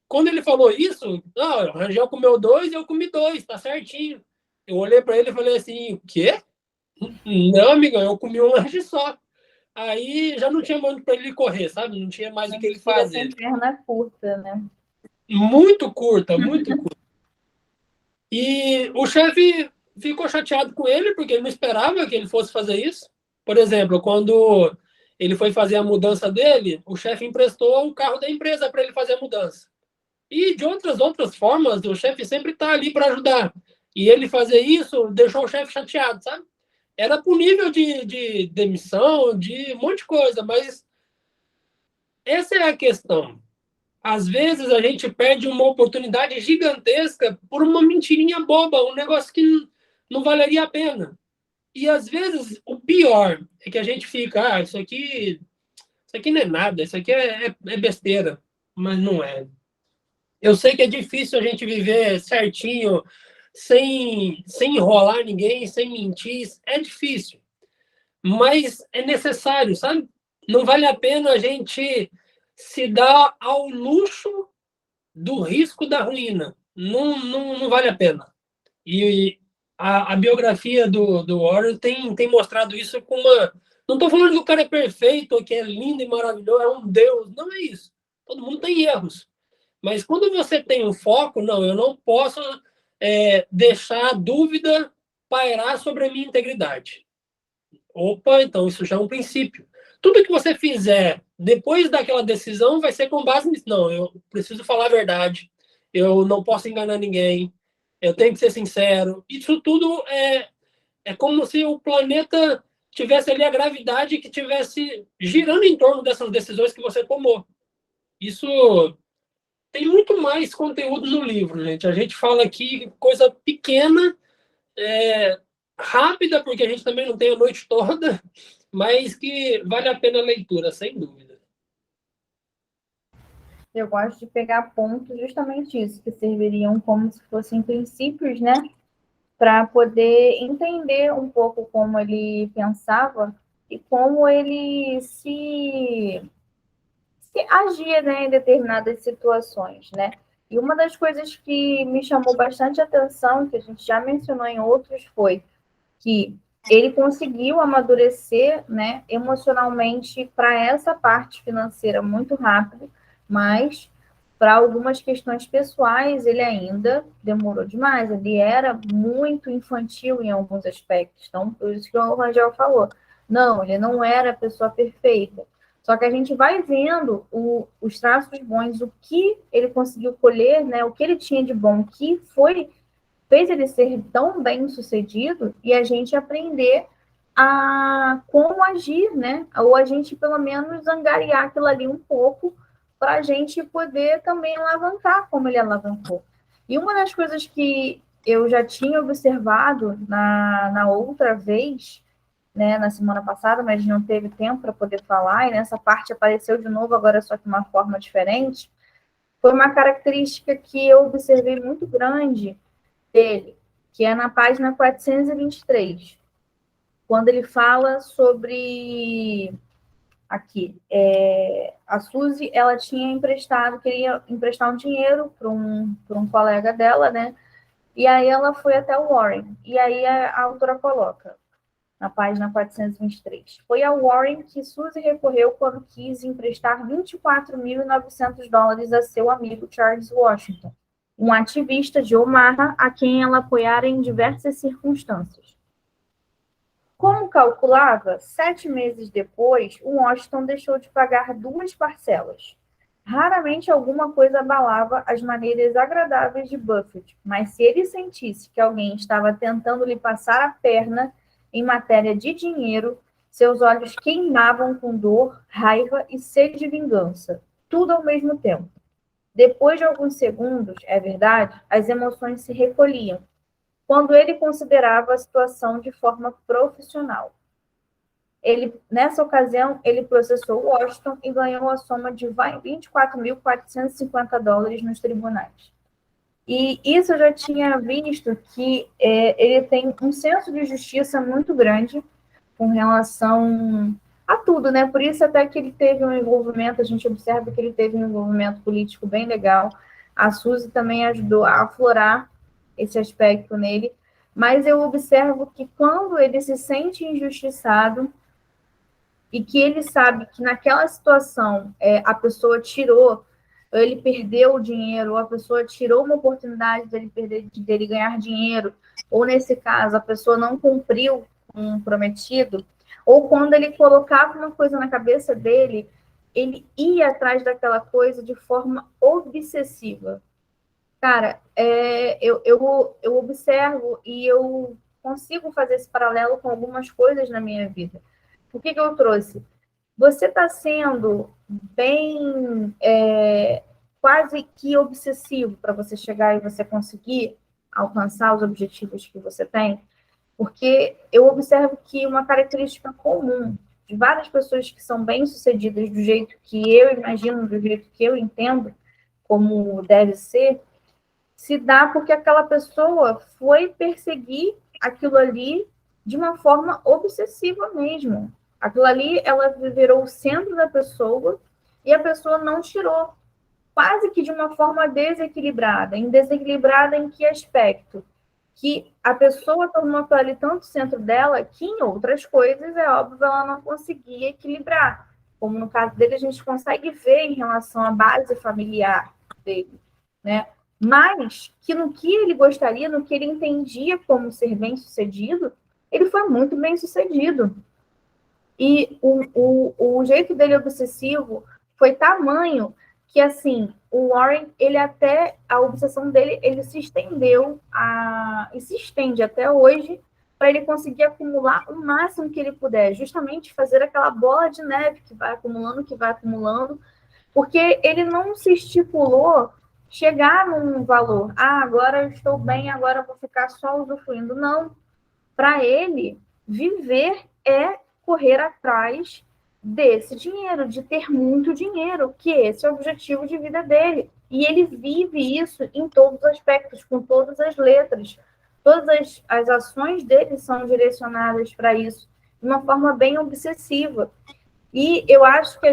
quando ele falou isso, o Rangel comeu 2 e eu comi 2, tá certinho. Eu olhei para ele e falei assim, o quê? Não, amigo, eu comi um lanche só. Aí já não tinha muito para ele correr, sabe? Não tinha mais o que ele Mentira fazer. tem perna curta, né? Muito curta, muito curta. E o chefe ficou chateado com ele, porque ele não esperava que ele fosse fazer isso. Por exemplo, quando ele foi fazer a mudança dele, o chefe emprestou o carro da empresa para ele fazer a mudança. E de outras formas, o chefe sempre está ali para ajudar. E ele fazer isso deixou o chefe chateado, sabe? Era por nível de demissão, de um monte de coisa, mas essa é a questão. Às vezes a gente perde uma oportunidade gigantesca por uma mentirinha boba, um negócio que não valeria a pena. E às vezes o pior é que a gente fica, isso aqui não é nada, isso aqui é besteira, mas não é. Eu sei que é difícil a gente viver certinho, sem enrolar ninguém, sem mentir, é difícil, mas é necessário, sabe? Não vale a pena a gente se dar ao luxo do risco da ruína. Não vale a pena. E a biografia do Warren tem mostrado isso com uma. Não estou falando que o cara é perfeito, que é lindo e maravilhoso, é um deus. Não é isso. Todo mundo tem erros. Mas quando você tem um foco, não, eu não posso deixar a dúvida pairar sobre a minha integridade. Opa, então isso já é um princípio. Tudo que você fizer depois daquela decisão vai ser com base nisso. Não, eu preciso falar a verdade. Eu não posso enganar ninguém. Eu tenho que ser sincero. Isso tudo é como se o planeta tivesse ali a gravidade que tivesse girando em torno dessas decisões que você tomou. Isso tem muito mais conteúdo no livro, gente. A gente fala aqui coisa pequena, rápida, porque a gente também não tem a noite toda, mas que vale a pena a leitura, sem dúvida. Eu gosto de pegar pontos justamente isso, que serviriam como se fossem princípios, né? Para poder entender um pouco como ele pensava e como ele se agia, né, em determinadas situações, né? E uma das coisas que me chamou bastante atenção, que a gente já mencionou em outros, foi que ele conseguiu amadurecer, né, emocionalmente para essa parte financeira muito rápido, mas para algumas questões pessoais ele ainda demorou demais. Ele era muito infantil em alguns aspectos. Então, por isso que o Rangel falou, não, ele não era a pessoa perfeita. Só que a gente vai vendo os traços bons, o que ele conseguiu colher, né, o que ele tinha de bom, que fez ele ser tão bem sucedido e a gente aprender a como agir, né? Ou a gente pelo menos angariar aquilo ali um pouco para a gente poder também alavancar como ele alavancou. E uma das coisas que eu já tinha observado na outra vez, né, na semana passada, mas não teve tempo para poder falar, e nessa parte apareceu de novo, agora só que de uma forma diferente, foi uma característica que eu observei muito grande dele, que é na página 423, quando ele fala sobre aqui, a Suzy, ela tinha emprestado, queria emprestar um dinheiro para um colega dela, né? E aí ela foi até o Warren. E aí a autora coloca, na página 423, foi ao Warren que Suzy recorreu quando quis emprestar $24.900 a seu amigo Charles Washington, um ativista de Omaha a quem ela apoiara em diversas circunstâncias. Como calculava, 7 meses depois, o Washington deixou de pagar 2 parcelas. Raramente alguma coisa abalava as maneiras agradáveis de Buffett, mas se ele sentisse que alguém estava tentando lhe passar a perna em matéria de dinheiro, seus olhos queimavam com dor, raiva e sede de vingança, tudo ao mesmo tempo. Depois de alguns segundos, é verdade, as emoções se recolhiam, quando ele considerava a situação de forma profissional. Nessa ocasião, ele processou Washington e ganhou a soma de $24.450 nos tribunais. E isso eu já tinha visto que ele tem um senso de justiça muito grande com relação a tudo, né? Por isso até que ele teve um envolvimento, a gente observa que ele teve um envolvimento político bem legal. A Suzy também ajudou a aflorar esse aspecto nele, mas eu observo que quando ele se sente injustiçado e que ele sabe que naquela situação a pessoa tirou, ele perdeu o dinheiro, ou a pessoa tirou uma oportunidade dele ganhar dinheiro, ou nesse caso, a pessoa não cumpriu com o prometido, ou quando ele colocava uma coisa na cabeça dele, ele ia atrás daquela coisa de forma obsessiva. Cara, eu observo e eu consigo fazer esse paralelo com algumas coisas na minha vida. Por que eu trouxe? Você está sendo bem quase que obsessivo para você chegar e você conseguir alcançar os objetivos que você tem, porque eu observo que uma característica comum de várias pessoas que são bem-sucedidas do jeito que eu imagino, do jeito que eu entendo como deve ser, se dá porque aquela pessoa foi perseguir aquilo ali de uma forma obsessiva mesmo. Aquilo ali, ela virou o centro da pessoa e a pessoa não tirou, quase que de uma forma desequilibrada. Em desequilibrada em que aspecto? Que a pessoa tornou aquilo ali tanto centro dela que em outras coisas, é óbvio, ela não conseguia equilibrar. Como no caso dele, a gente consegue ver em relação à base familiar dele, né? Mas que no que ele gostaria, no que ele entendia como ser bem-sucedido, ele foi muito bem-sucedido. E o jeito dele obsessivo foi tamanho que, assim, o Warren, ele até, a obsessão dele, ele se estendeu e se estende até hoje para ele conseguir acumular o máximo que ele puder, justamente fazer aquela bola de neve que vai acumulando, porque ele não se estipulou chegar num valor. Ah, agora eu estou bem, agora eu vou ficar só usufruindo. Não. Para ele, viver é correr atrás desse dinheiro, de ter muito dinheiro, que esse é o objetivo de vida dele. E ele vive isso em todos os aspectos, com todas as letras. Todas as ações dele são direcionadas para isso, de uma forma bem obsessiva. E eu acho que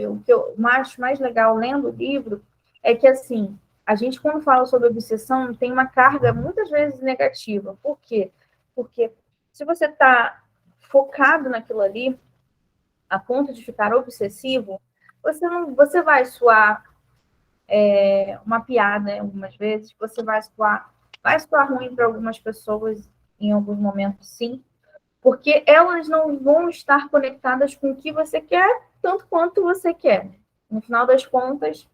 o que eu acho mais legal lendo o livro é que, assim, a gente, quando fala sobre obsessão, tem uma carga muitas vezes negativa. Por quê? Porque se você está focado naquilo ali, a ponto de ficar obsessivo, você vai soar uma piada, né, algumas vezes, vai soar ruim para algumas pessoas em alguns momentos, sim, porque elas não vão estar conectadas com o que você quer, tanto quanto você quer. No final das contas,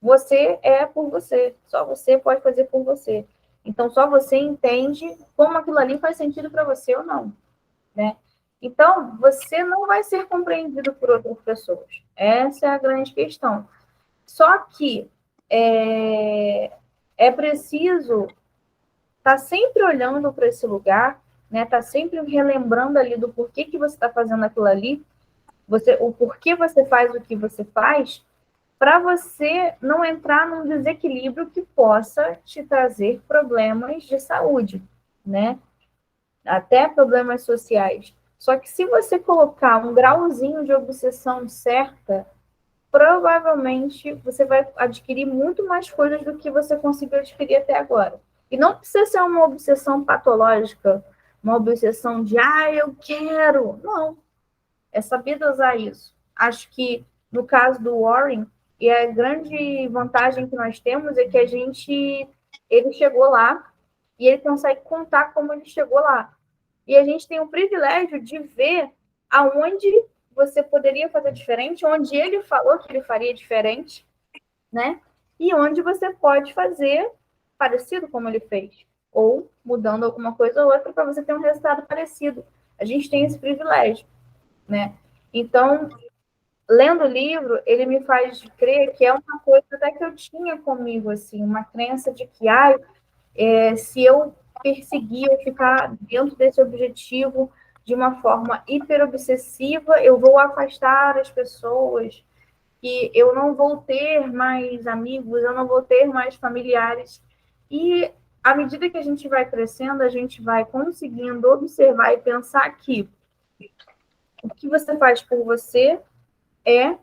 você é por você, só você pode fazer por você. Então, só você entende como aquilo ali faz sentido para você ou não, né? Então, você não vai ser compreendido por outras pessoas. Essa é a grande questão. Só que é preciso estar sempre olhando para esse lugar, né? Tá sempre relembrando ali do porquê que você está fazendo aquilo ali, o porquê você faz o que você faz, para você não entrar num desequilíbrio que possa te trazer problemas de saúde, né? Até problemas sociais. Só que se você colocar um grauzinho de obsessão certa, provavelmente você vai adquirir muito mais coisas do que você conseguiu adquirir até agora. E não precisa ser uma obsessão patológica, uma obsessão de, eu quero. Não, é sabido usar isso. Acho que no caso do Warren, e a grande vantagem que nós temos é que ele chegou lá e ele consegue contar como ele chegou lá. E a gente tem o privilégio de ver aonde você poderia fazer diferente, onde ele falou que ele faria diferente, né? E onde você pode fazer parecido como ele fez, ou mudando alguma coisa ou outra para você ter um resultado parecido. A gente tem esse privilégio, né? Então, lendo o livro, ele me faz crer que é uma coisa até que eu tinha comigo, assim, uma crença de que, se eu perseguir, eu ficar dentro desse objetivo de uma forma hiperobsessiva, eu vou afastar as pessoas, que eu não vou ter mais amigos, eu não vou ter mais familiares. E à medida que a gente vai crescendo, a gente vai conseguindo observar e pensar que o que você faz por você é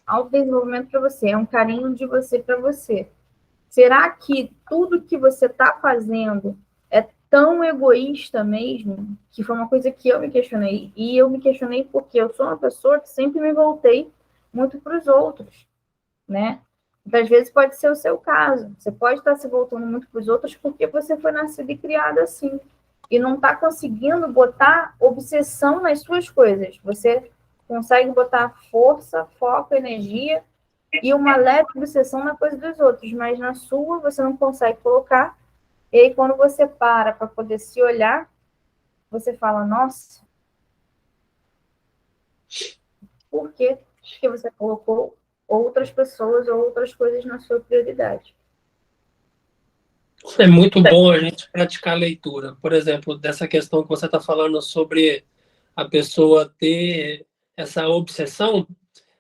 autodesenvolvimento para você, é um carinho de você para você. Será que tudo que você está fazendo é tão egoísta mesmo? Que foi uma coisa que eu me questionei. E eu me questionei porque eu sou uma pessoa que sempre me voltei muito para os outros, né? Às vezes pode ser o seu caso. Você pode estar se voltando muito para os outros porque você foi nascido e criado assim. E não está conseguindo botar obsessão nas suas coisas. Você consegue botar força, foco, energia e uma leve obsessão na coisa dos outros, mas na sua você não consegue colocar. E aí, quando você para poder se olhar, você fala, nossa, por que você colocou outras pessoas ou outras coisas na sua prioridade? É muito bom a gente praticar a leitura. Por exemplo, dessa questão que você está falando sobre a pessoa ter essa obsessão,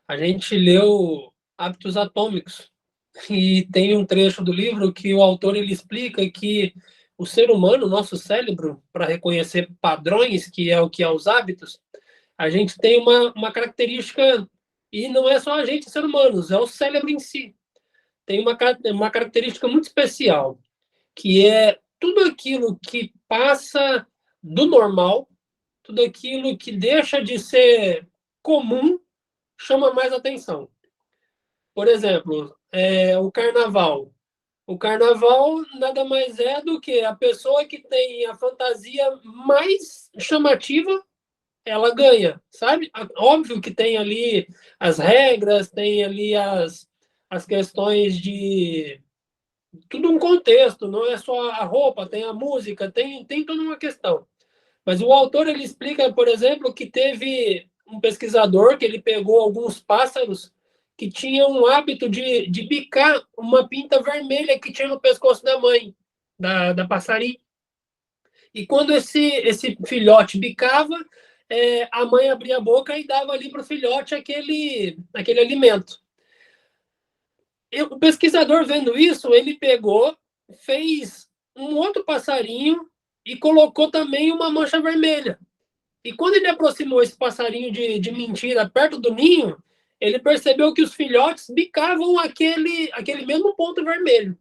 a gente leu Hábitos Atômicos e tem um trecho do livro que o autor ele explica que o ser humano, nosso cérebro, para reconhecer padrões, que é o que é os hábitos, a gente tem uma característica, e não é só a gente, ser humanos, é o cérebro em si. Tem uma característica muito especial, que é tudo aquilo que passa do normal, tudo aquilo que deixa de ser comum, chama mais atenção. Por exemplo, o carnaval. O carnaval nada mais é do que a pessoa que tem a fantasia mais chamativa, ela ganha, sabe? Óbvio que tem ali as regras, tem ali as questões de tudo um contexto, não é só a roupa, tem a música, tem toda uma questão. Mas o autor ele explica, por exemplo, que teve um pesquisador que ele pegou alguns pássaros que tinham um hábito de bicar uma pinta vermelha que tinha no pescoço da mãe, da passarinha. E quando esse filhote bicava, a mãe abria a boca e dava ali para o filhote aquele alimento. O pesquisador, vendo isso, ele pegou, fez um outro passarinho e colocou também uma mancha vermelha. E quando ele aproximou esse passarinho de mentira perto do ninho, ele percebeu que os filhotes bicavam aquele mesmo ponto vermelho.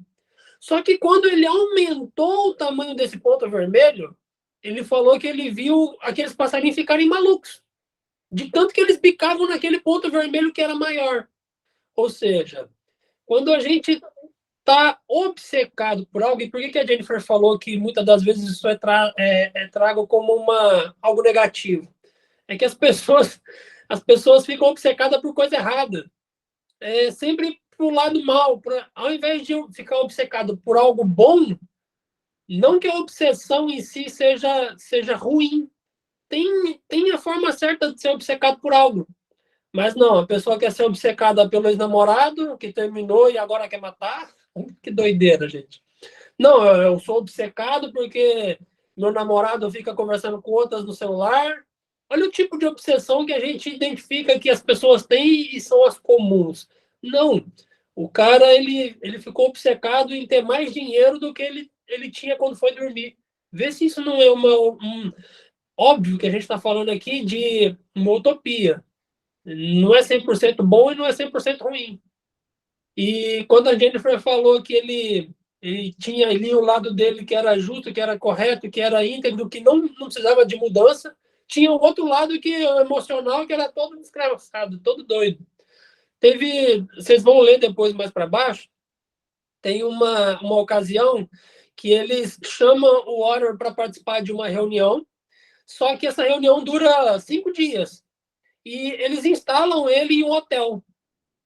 Só que quando ele aumentou o tamanho desse ponto vermelho, ele falou que ele viu aqueles passarinhos ficarem malucos, de tanto que eles bicavam naquele ponto vermelho que era maior. Ou seja, quando a gente está obcecado por algo, e por que a Jennifer falou que muitas das vezes isso é trago como algo negativo? É que as pessoas ficam obcecadas por coisa errada. Sempre para o lado mal. Ao invés de ficar obcecado por algo bom, não que a obsessão em si seja ruim. Tem a forma certa de ser obcecado por algo. Mas não, a pessoa quer ser obcecada pelo ex-namorado, que terminou e agora quer matar. Que doideira, gente. Não, eu sou obcecado porque meu namorado fica conversando com outras no celular. Olha o tipo de obsessão que a gente identifica que as pessoas têm e são as comuns. Não, o cara ele ficou obcecado em ter mais dinheiro do que ele tinha quando foi dormir. Vê se isso não é óbvio que a gente está falando aqui de uma utopia. Não é 100% bom e não é 100% ruim. E quando a Jennifer falou que ele tinha ali o lado dele que era justo, que era correto, que era íntegro, que não precisava de mudança, tinha o outro lado que emocional, que era todo desgraçado, todo doido. Vocês vão ler depois mais para baixo, tem uma ocasião que eles chamam o Warren para participar de uma reunião, só que essa reunião dura 5 dias. E eles instalam ele em um hotel.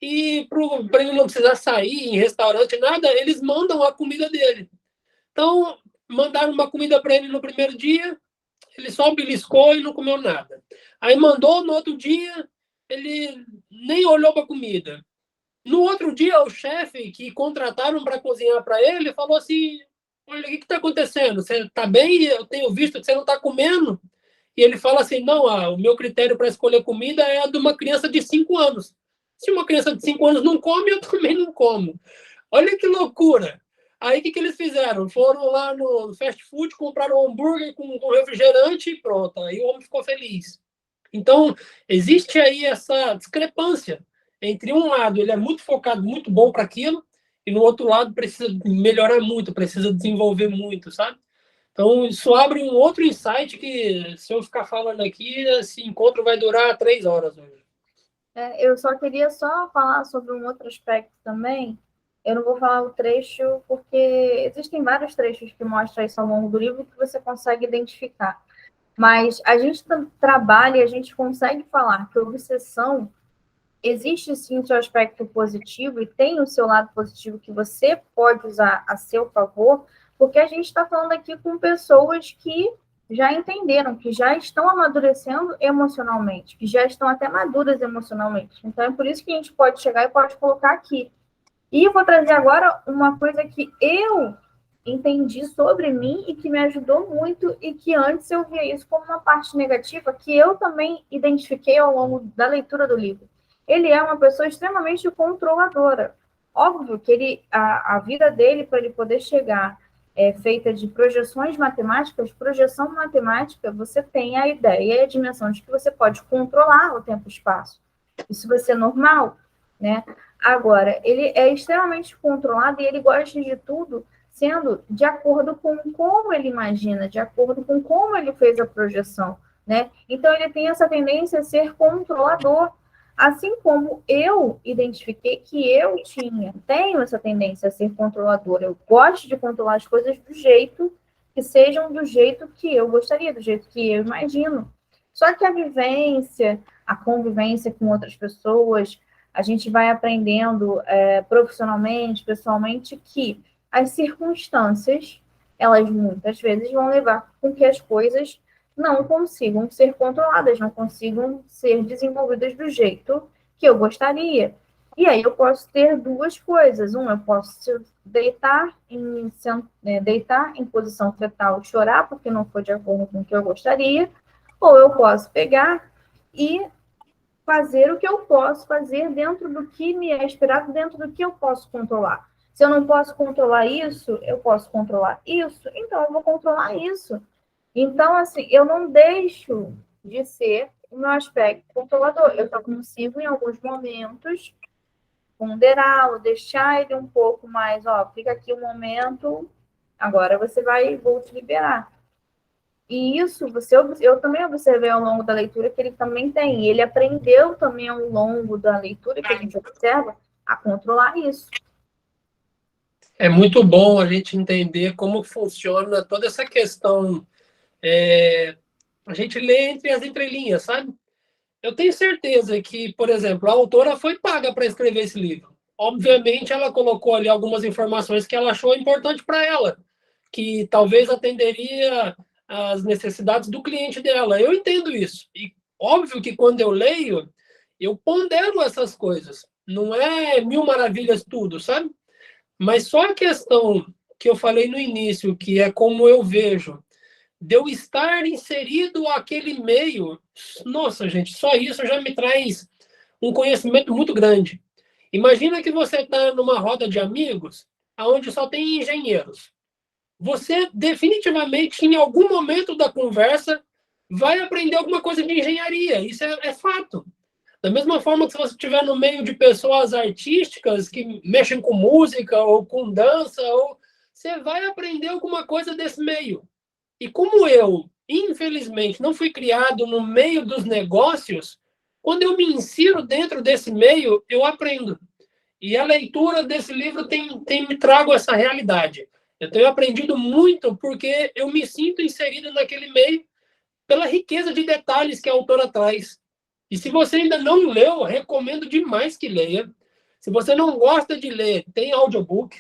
E para ele não precisar sair em restaurante, nada, eles mandam a comida dele. Então, mandaram uma comida para ele no primeiro dia, ele só beliscou e não comeu nada. Aí mandou no outro dia, ele nem olhou para a comida. No outro dia, o chefe que contrataram para cozinhar para ele falou assim: olha, o que está acontecendo? Você está bem? Eu tenho visto que você não está comendo. E ele fala assim: não, o meu critério para escolher comida é a de uma criança de 5 anos. Se uma criança de 5 anos não come, eu também não como. Olha que loucura. Aí, o que eles fizeram? Foram lá no fast food, compraram um hambúrguer com refrigerante e pronto. Aí o homem ficou feliz. Então, existe aí essa discrepância entre um lado, ele é muito focado, muito bom para aquilo, e no outro lado precisa melhorar muito, precisa desenvolver muito, sabe? Então, isso abre um outro insight que, se eu ficar falando aqui, esse encontro vai durar 3 horas hoje. Eu só queria falar sobre um outro aspecto também. Eu não vou falar o trecho, porque existem vários trechos que mostram isso ao longo do livro que você consegue identificar. Mas a gente trabalha e a gente consegue falar que a obsessão existe sim o seu aspecto positivo e tem o seu lado positivo que você pode usar a seu favor, porque a gente está falando aqui com pessoas que já entenderam, que já estão amadurecendo emocionalmente, que já estão até maduras emocionalmente. Então, é por isso que a gente pode chegar e pode colocar aqui. E eu vou trazer agora uma coisa que eu entendi sobre mim e que me ajudou muito e que antes eu via isso como uma parte negativa, que eu também identifiquei ao longo da leitura do livro. Ele é uma pessoa extremamente controladora. Óbvio que a vida dele, para ele poder chegar, é feita de projeções matemáticas. Projeção matemática, você tem a ideia e a dimensão de que você pode controlar o tempo e o espaço. Isso vai ser normal, né? Agora, ele é extremamente controlado e ele gosta de tudo sendo de acordo com como ele imagina, de acordo com como ele fez a projeção, né? Então, ele tem essa tendência a ser controlador, assim como eu identifiquei que eu tenho essa tendência a ser controladora. Eu gosto de controlar as coisas do jeito que sejam do jeito que eu gostaria, do jeito que eu imagino. Só que a vivência, a convivência com outras pessoas, a gente vai aprendendo profissionalmente, pessoalmente, que as circunstâncias, elas muitas vezes vão levar com que as coisas não consigam ser controladas, não consigam ser desenvolvidas do jeito que eu gostaria. E aí eu posso ter duas coisas. Eu posso deitar em posição fetal e chorar porque não foi de acordo com o que eu gostaria, ou eu posso pegar e fazer o que eu posso fazer dentro do que me é esperado, dentro do que eu posso controlar. Se eu não posso controlar isso, eu posso controlar isso, então eu vou controlar isso. Então, assim, eu não deixo de ser o meu aspecto controlador. Eu só consigo, em alguns momentos, ponderá-lo, deixar ele um pouco mais, fica aqui um momento, agora vou te liberar. E isso, eu também observei ao longo da leitura que ele também tem. Ele aprendeu também ao longo da leitura que a gente observa a controlar isso. É muito bom a gente entender como funciona toda essa questão. A gente lê entre as entrelinhas, sabe? Eu tenho certeza que, por exemplo, a autora foi paga para escrever esse livro. Obviamente, ela colocou ali algumas informações que ela achou importante para ela, que talvez atenderia às necessidades do cliente dela. Eu entendo isso. E óbvio que quando eu leio, eu pondero essas coisas. Não é mil maravilhas tudo, sabe? Mas só a questão que eu falei no início, que é como eu vejo, de eu estar inserido aquele meio, nossa, gente, só isso já me traz um conhecimento muito grande. Imagina que você está numa roda de amigos, onde só tem engenheiros. Você definitivamente, em algum momento da conversa, vai aprender alguma coisa de engenharia. Isso é fato. Da mesma forma que se você estiver no meio de pessoas artísticas que mexem com música ou com dança, você vai aprender alguma coisa desse meio. E como eu, infelizmente, não fui criado no meio dos negócios, quando eu me insiro dentro desse meio, eu aprendo. E a leitura desse livro tem me trago essa realidade. Eu tenho aprendido muito porque eu me sinto inserido naquele meio pela riqueza de detalhes que a autora traz. E se você ainda não leu, recomendo demais que leia. Se você não gosta de ler, tem audiobook.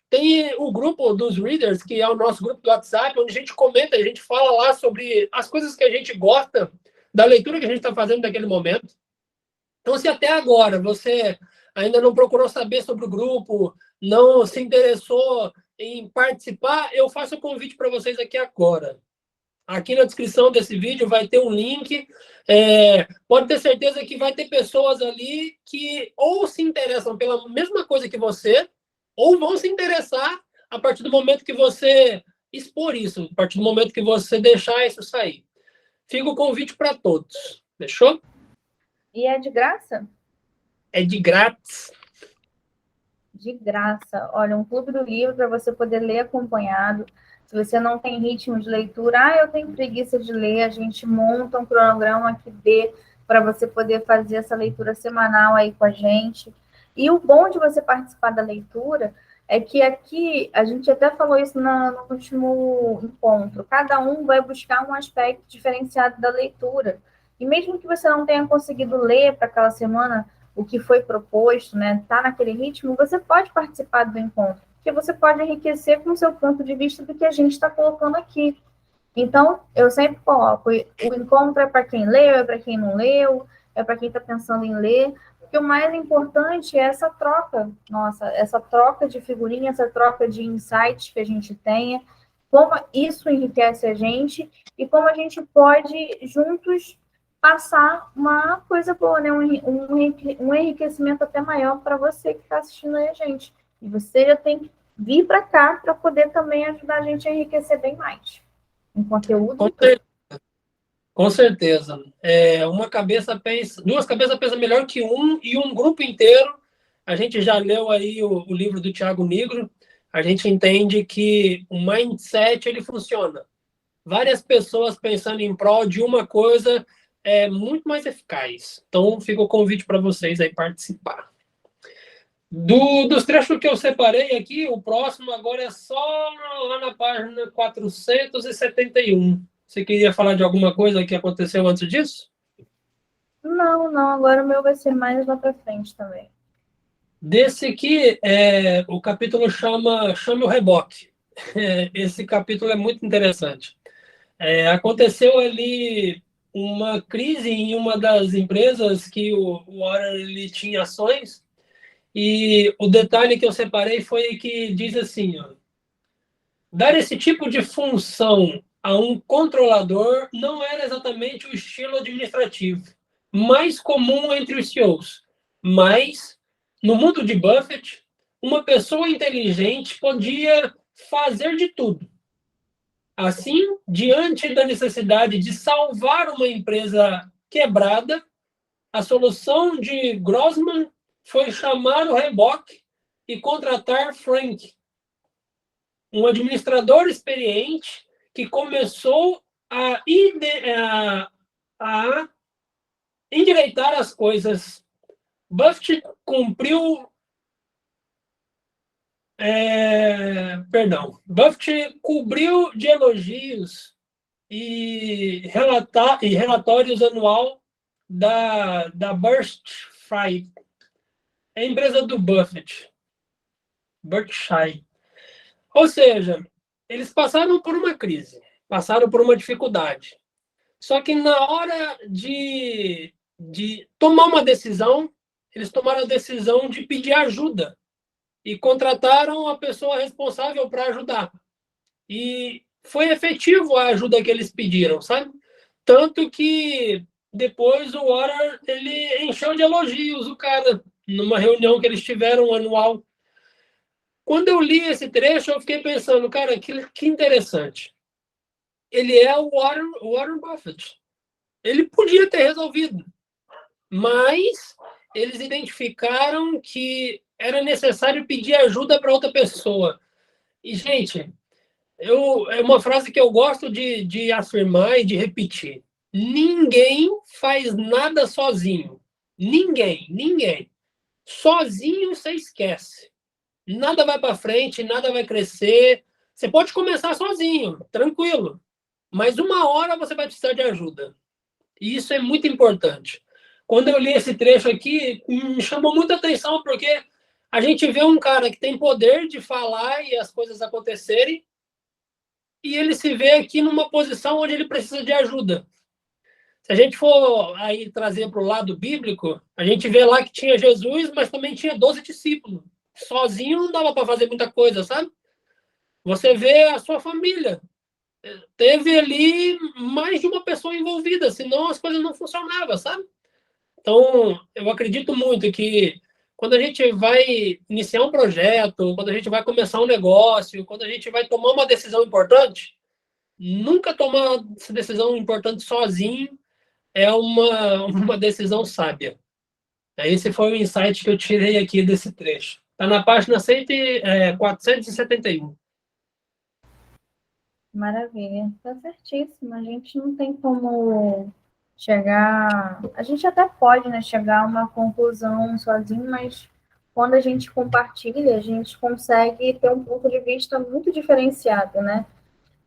Tem o grupo dos readers, que é o nosso grupo do WhatsApp, onde a gente comenta, a gente fala lá sobre as coisas que a gente gosta da leitura que a gente está fazendo naquele momento. Então, se até agora você ainda não procurou saber sobre o grupo, não se interessou em participar, eu faço o convite para vocês aqui agora. Aqui na descrição desse vídeo vai ter um link. Pode ter certeza que vai ter pessoas ali que ou se interessam pela mesma coisa que você, ou vão se interessar a partir do momento que você expor isso, a partir do momento que você deixar isso sair. Fica o convite para todos. Fechou? E é de graça? É de grátis. De graça. Olha, um clube do livro para você poder ler acompanhado. Se você não tem ritmo de leitura, eu tenho preguiça de ler, a gente monta um cronograma que dê para você poder fazer essa leitura semanal aí com a gente. E o bom de você participar da leitura é que aqui, a gente até falou isso no último encontro, cada um vai buscar um aspecto diferenciado da leitura. E mesmo que você não tenha conseguido ler para aquela semana o que foi proposto, né, tá naquele ritmo, você pode participar do encontro, porque você pode enriquecer com o seu ponto de vista do que a gente está colocando aqui. Então, eu sempre coloco, o encontro é para quem leu, é para quem não leu, é para quem está pensando em ler, porque o mais importante é essa troca, nossa, essa troca de figurinha, essa troca de insights que a gente tenha, como isso enriquece a gente e como a gente pode juntos passar uma coisa boa, né? Um enriquecimento até maior para você que está assistindo aí a gente. E você já tem que vir para cá para poder também ajudar a gente a enriquecer bem mais em conteúdo. Com certeza. Uma cabeça pensa, duas cabeças pensam melhor que um, e um grupo inteiro. A gente já leu aí o livro do Thiago Nigro. A gente entende que o mindset ele funciona. Várias pessoas pensando em prol de uma coisa é muito mais eficaz. Então, fica o convite para vocês aí participar. Dos trechos que eu separei aqui, o próximo agora é só lá na página 471. Você queria falar de alguma coisa que aconteceu antes disso? Não, agora o meu vai ser mais lá para frente também. Desse aqui, o capítulo chama o reboque. Esse capítulo é muito interessante. Aconteceu ali uma crise em uma das empresas que o Warren ele tinha ações, e o detalhe que eu separei foi que diz assim, ó, dar esse tipo de função a um controlador não era exatamente o estilo administrativo mais comum entre os CEOs, mas, no mundo de Buffett, uma pessoa inteligente podia fazer de tudo. Assim, diante da necessidade de salvar uma empresa quebrada, a solução de Grossman foi chamar o reboque e contratar Frank, um administrador experiente que começou a endireitar as coisas. Buffett cumpriu. Buffett cobriu de elogios e relatórios anual da Berkshire, a empresa do Buffett, Berkshire. Ou seja, eles passaram por uma crise, passaram por uma dificuldade. Só que na hora de tomar uma decisão, eles tomaram a decisão de pedir ajuda e contrataram a pessoa responsável para ajudar. E foi efetivo a ajuda que eles pediram, sabe? Tanto que depois o Warren ele encheu de elogios o cara numa reunião que eles tiveram anual. Quando eu li esse trecho, eu fiquei pensando, cara, que interessante. Ele é o Warren Buffett. Ele podia ter resolvido, mas eles identificaram que era necessário pedir ajuda para outra pessoa. E, gente, é uma frase que eu gosto de afirmar e de repetir. Ninguém faz nada sozinho. Ninguém. Sozinho você esquece. Nada vai para frente, nada vai crescer. Você pode começar sozinho, tranquilo. Mas uma hora você vai precisar de ajuda. E isso é muito importante. Quando eu li esse trecho aqui, me chamou muita atenção, porque a gente vê um cara que tem poder de falar e as coisas acontecerem, e ele se vê aqui numa posição onde ele precisa de ajuda. Se a gente for aí trazer para o lado bíblico, a gente vê lá que tinha Jesus, mas também tinha 12 discípulos. Sozinho não dava para fazer muita coisa, sabe? Você vê a sua família. Teve ali mais de uma pessoa envolvida, senão as coisas não funcionavam, sabe? Então, eu acredito muito que quando a gente vai iniciar um projeto, quando a gente vai começar um negócio, quando a gente vai tomar uma decisão importante, nunca tomar essa decisão importante sozinho é uma decisão sábia. Esse foi o insight que eu tirei aqui desse trecho. Está na página 471. Maravilha, tá certíssimo. A gente não tem como chegar. A gente até pode, né, chegar a uma conclusão sozinho, mas quando a gente compartilha, a gente consegue ter um ponto de vista muito diferenciado, né?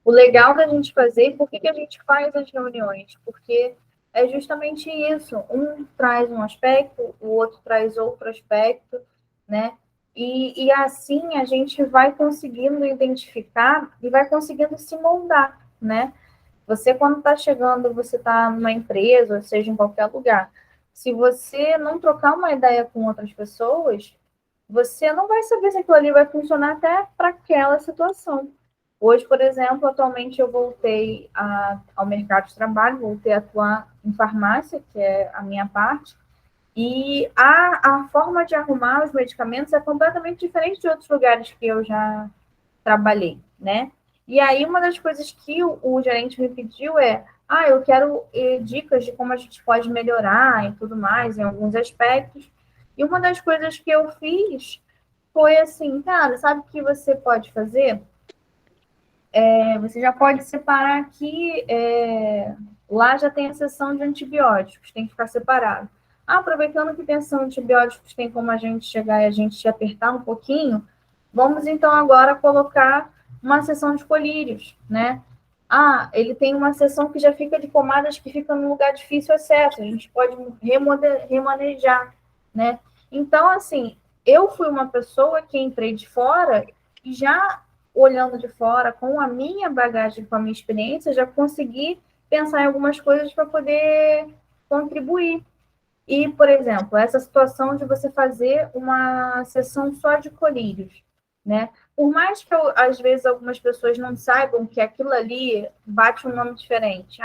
O legal da gente fazer, por que a gente faz as reuniões? Porque é justamente isso. Um traz um aspecto, o outro traz outro aspecto, né? E assim a gente vai conseguindo identificar e vai conseguindo se moldar, né? Você, quando está chegando, você está numa empresa, ou seja, em qualquer lugar, se você não trocar uma ideia com outras pessoas, você não vai saber se aquilo ali vai funcionar até para aquela situação. Hoje, por exemplo, atualmente eu voltei ao mercado de trabalho, voltei a atuar em farmácia, que é a minha parte, e a forma de arrumar os medicamentos é completamente diferente de outros lugares que eu já trabalhei, né? E aí, uma das coisas que o gerente me pediu é: eu quero dicas de como a gente pode melhorar e tudo mais, em alguns aspectos. E uma das coisas que eu fiz foi assim, cara, sabe o que você pode fazer? Você já pode separar aqui, lá já tem a seção de antibióticos, tem que ficar separado. Aproveitando que tem a seção de antibióticos, tem como a gente chegar e a gente apertar um pouquinho, vamos então agora colocar uma seção de colírios, né? Ele tem uma seção que já fica de pomadas que fica num lugar difícil acesso, a gente pode remanejar, né? Então, assim, eu fui uma pessoa que entrei de fora e já olhando de fora, com a minha bagagem, com a minha experiência, já consegui pensar em algumas coisas para poder contribuir. E, por exemplo, essa situação de você fazer uma sessão só de colírios, né? Por mais que às vezes algumas pessoas não saibam que aquilo ali bate um nome diferente,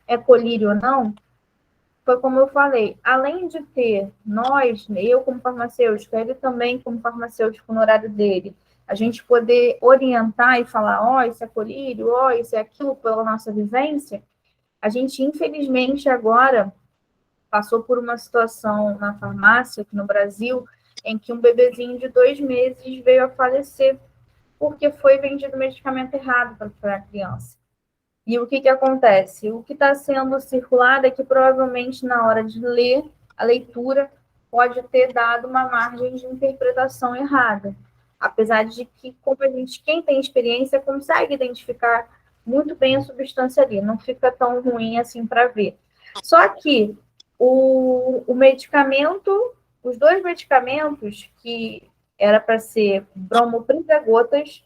é colírio ou não, foi como eu falei, além de ter nós, eu como farmacêutico, ele também como farmacêutico no horário dele, a gente poder orientar e falar, isso é colírio, isso é aquilo pela nossa vivência, a gente infelizmente agora passou por uma situação na farmácia aqui no Brasil em que um bebezinho de 2 meses veio a falecer porque foi vendido medicamento errado para a criança. E o que acontece? O que está sendo circulado é que provavelmente na hora de ler, a leitura pode ter dado uma margem de interpretação errada. Apesar de que, como quem tem experiência, consegue identificar muito bem a substância ali, não fica tão ruim assim para ver. Só que o medicamento, os 2 medicamentos que era para ser bromoprida gotas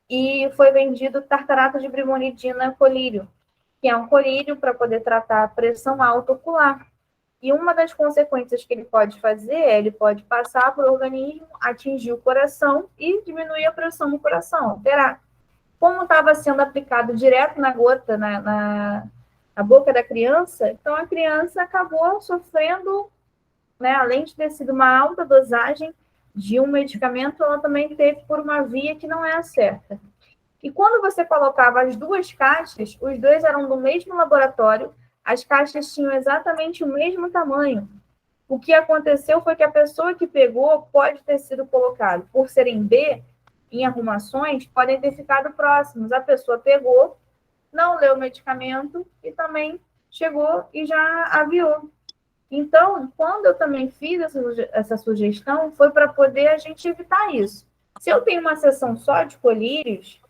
e foi vendido tartarato de brimonidina colírio, que é um colírio para poder tratar a pressão alta ocular. E uma das consequências que ele pode fazer é ele pode passar para o organismo, atingir o coração e diminuir a pressão no coração, alterar. Como estava sendo aplicado direto na gota, na boca da criança, então a criança acabou sofrendo, né, além de ter sido uma alta dosagem de um medicamento, ela também teve por uma via que não é a certa. E quando você colocava as 2 caixas, os 2 eram do mesmo laboratório, as caixas tinham exatamente o mesmo tamanho. O que aconteceu foi que a pessoa que pegou pode ter sido colocado, por serem B, em arrumações, podem ter ficado próximos. A pessoa pegou, não leu o medicamento e também chegou e já aviou. Então, quando eu também fiz essa sugestão, foi para poder a gente evitar isso. Se eu tenho uma sessão só de colírios,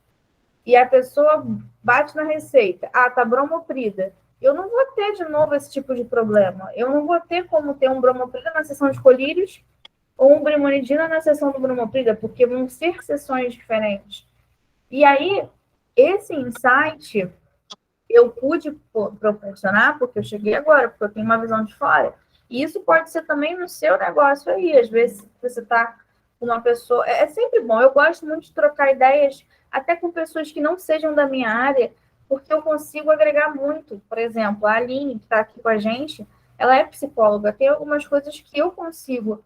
e a pessoa bate na receita, tá bromoprida, eu não vou ter de novo esse tipo de problema. Eu não vou ter como ter um bromoprida na sessão de colírios ou um brimonidina na sessão do bromoprida, porque vão ser sessões diferentes. E aí, esse insight eu pude proporcionar, porque eu cheguei agora, porque eu tenho uma visão de fora. E isso pode ser também no seu negócio aí. Às vezes você está com uma pessoa. É sempre bom. Eu gosto muito de trocar ideias, até com pessoas que não sejam da minha área, porque eu consigo agregar muito. Por exemplo, a Aline, que está aqui com a gente, ela é psicóloga. Tem algumas coisas que eu consigo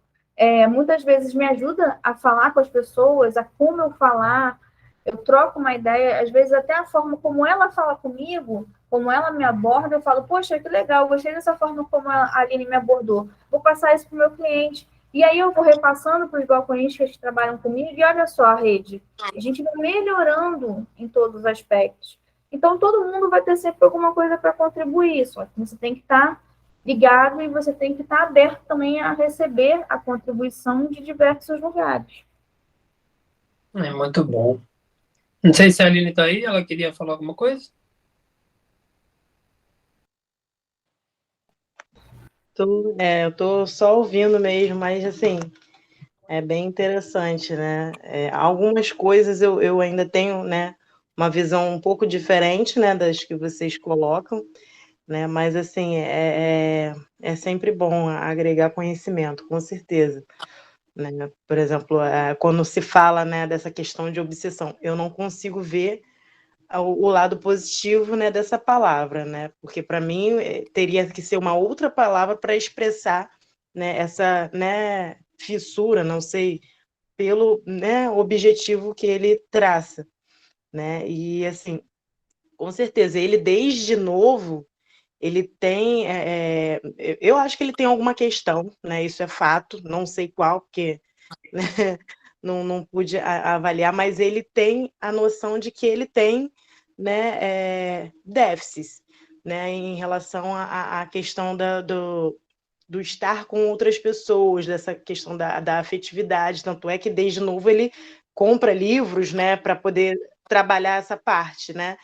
muitas vezes me ajuda a falar com as pessoas, a como eu falar, eu troco uma ideia, às vezes até a forma como ela fala comigo, como ela me aborda, eu falo, poxa, que legal, gostei dessa forma como a Aline me abordou, vou passar isso para o meu cliente. E aí eu vou repassando para os balconistas que trabalham comigo, e olha só a rede, a gente vai melhorando em todos os aspectos. Então, todo mundo vai ter sempre alguma coisa para contribuir, só que você tem que estar ligado e você tem que estar aberto também a receber a contribuição de diversos lugares. É muito bom. Não sei se a Aline está aí, ela queria falar alguma coisa? Eu tô só ouvindo mesmo, mas assim, é bem interessante, né? Algumas coisas eu ainda tenho, né, uma visão um pouco diferente, né, das que vocês colocam, né? Mas assim, é sempre bom agregar conhecimento, com certeza, né? Por exemplo, quando se fala, né, dessa questão de obsessão, eu não consigo ver o lado positivo, né, dessa palavra, né? Porque para mim teria que ser uma outra palavra para expressar, né, essa, né, fissura, não sei, pelo, né, objetivo que ele traça, né? E assim, com certeza, ele desde novo ele tem, eu acho que ele tem alguma questão, né? Isso é fato, não sei qual, porque né, não pude avaliar, mas ele tem a noção de que ele tem, né, déficits, né, em relação à questão do estar com outras pessoas, dessa questão da afetividade. Tanto é que, desde novo, ele compra livros, né, para poder trabalhar essa parte, né?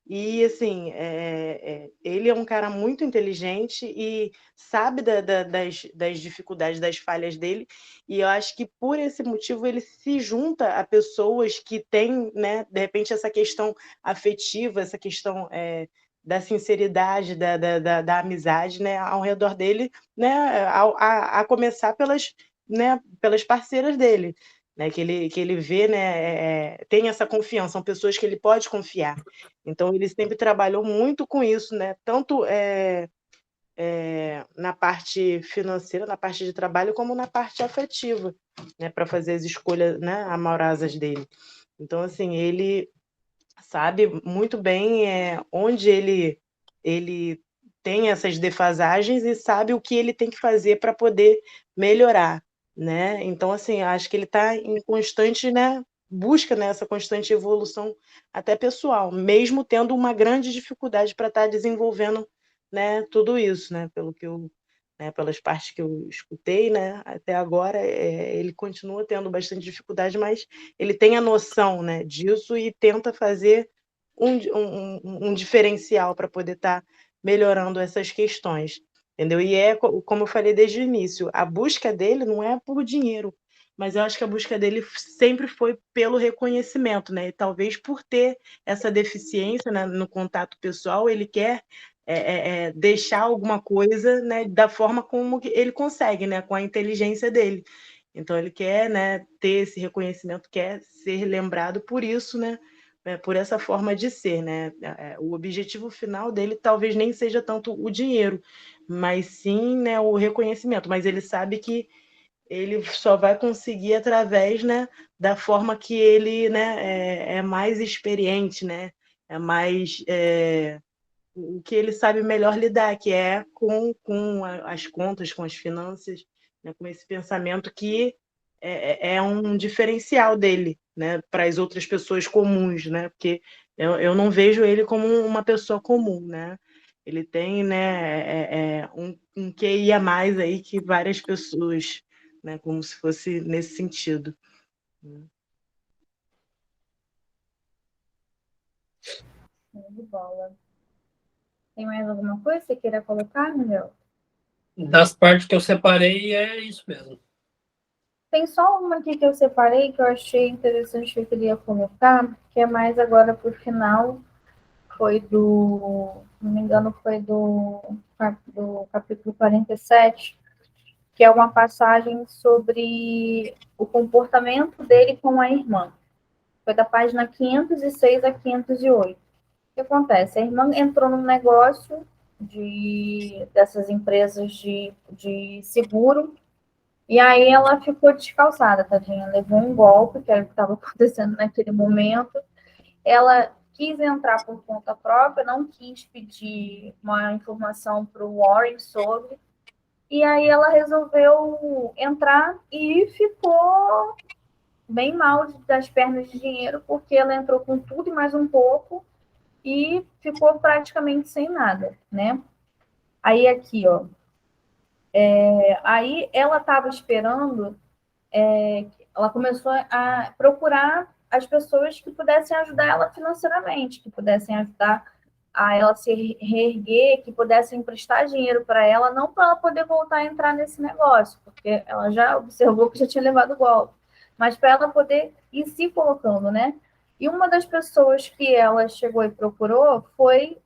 E, assim, ele é um cara muito inteligente e sabe das dificuldades, das falhas dele, e eu acho que, por esse motivo, ele se junta a pessoas que têm, né, de repente, essa questão afetiva, essa questão da sinceridade, da amizade, né, ao redor dele, né, a começar pelas, né, pelas parceiras dele, né, que ele vê, né, tem essa confiança, são pessoas que ele pode confiar. Então, ele sempre trabalhou muito com isso, né? Tanto na parte financeira, na parte de trabalho, como na parte afetiva, né? Para fazer as escolhas, né, amorosas dele. Então, assim, ele sabe muito bem onde ele tem essas defasagens e sabe o que ele tem que fazer para poder melhorar, né? Então, assim, acho que ele está em constante, né, busca nessa constante evolução até pessoal, mesmo tendo uma grande dificuldade para estar desenvolvendo, né, tudo isso, né, pelo que eu, né, pelas partes que eu escutei, né, até agora, ele continua tendo bastante dificuldade, mas ele tem a noção, né, disso e tenta fazer um diferencial para poder estar melhorando essas questões, entendeu? E como eu falei desde o início, a busca dele não é por dinheiro, mas eu acho que a busca dele sempre foi pelo reconhecimento, né? E talvez por ter essa deficiência, né, no contato pessoal, ele quer deixar alguma coisa, né, da forma como ele consegue, né, com a inteligência dele. Então ele quer, né, ter esse reconhecimento, quer ser lembrado por isso, né, por essa forma de ser, né? O objetivo final dele talvez nem seja tanto o dinheiro, mas sim, né, o reconhecimento. Mas ele sabe que ele só vai conseguir através, né, da forma que ele, né, é mais experiente, né? É mais o que ele sabe melhor lidar, que é com as contas, com as finanças, né, com esse pensamento que é um diferencial dele, né, para as outras pessoas comuns, né, porque eu não vejo ele como uma pessoa comum, né, ele tem, né, um QI a mais aí que várias pessoas, né, como se fosse nesse sentido. De bola. Tem mais alguma coisa que você queira colocar, Miguel? Das partes que eu separei, é isso mesmo. Tem só uma aqui que eu separei que eu achei interessante que eu queria colocar, que é mais agora para o final, foi não me engano, foi do capítulo 47, que é uma passagem sobre o comportamento dele com a irmã. Foi da página 506 a 508. O que acontece? A irmã entrou num negócio dessas empresas de seguro E aí ela ficou descalçada, tadinha. Levou um golpe, que era o que estava acontecendo naquele momento. Ela quis entrar por conta própria, não quis pedir uma informação para o Warren sobre. E aí ela resolveu entrar e ficou bem mal das pernas de dinheiro, porque ela entrou com tudo e mais um pouco e ficou praticamente sem nada, né? Aí aqui, ó. Aí ela estava esperando, ela começou a procurar as pessoas que pudessem ajudar ela financeiramente, que pudessem ajudar a ela se reerguer, que pudessem emprestar dinheiro para ela, não para ela poder voltar a entrar nesse negócio, porque ela já observou que já tinha levado o golpe, mas para ela poder ir se colocando, né? E uma das pessoas que ela chegou e procurou foi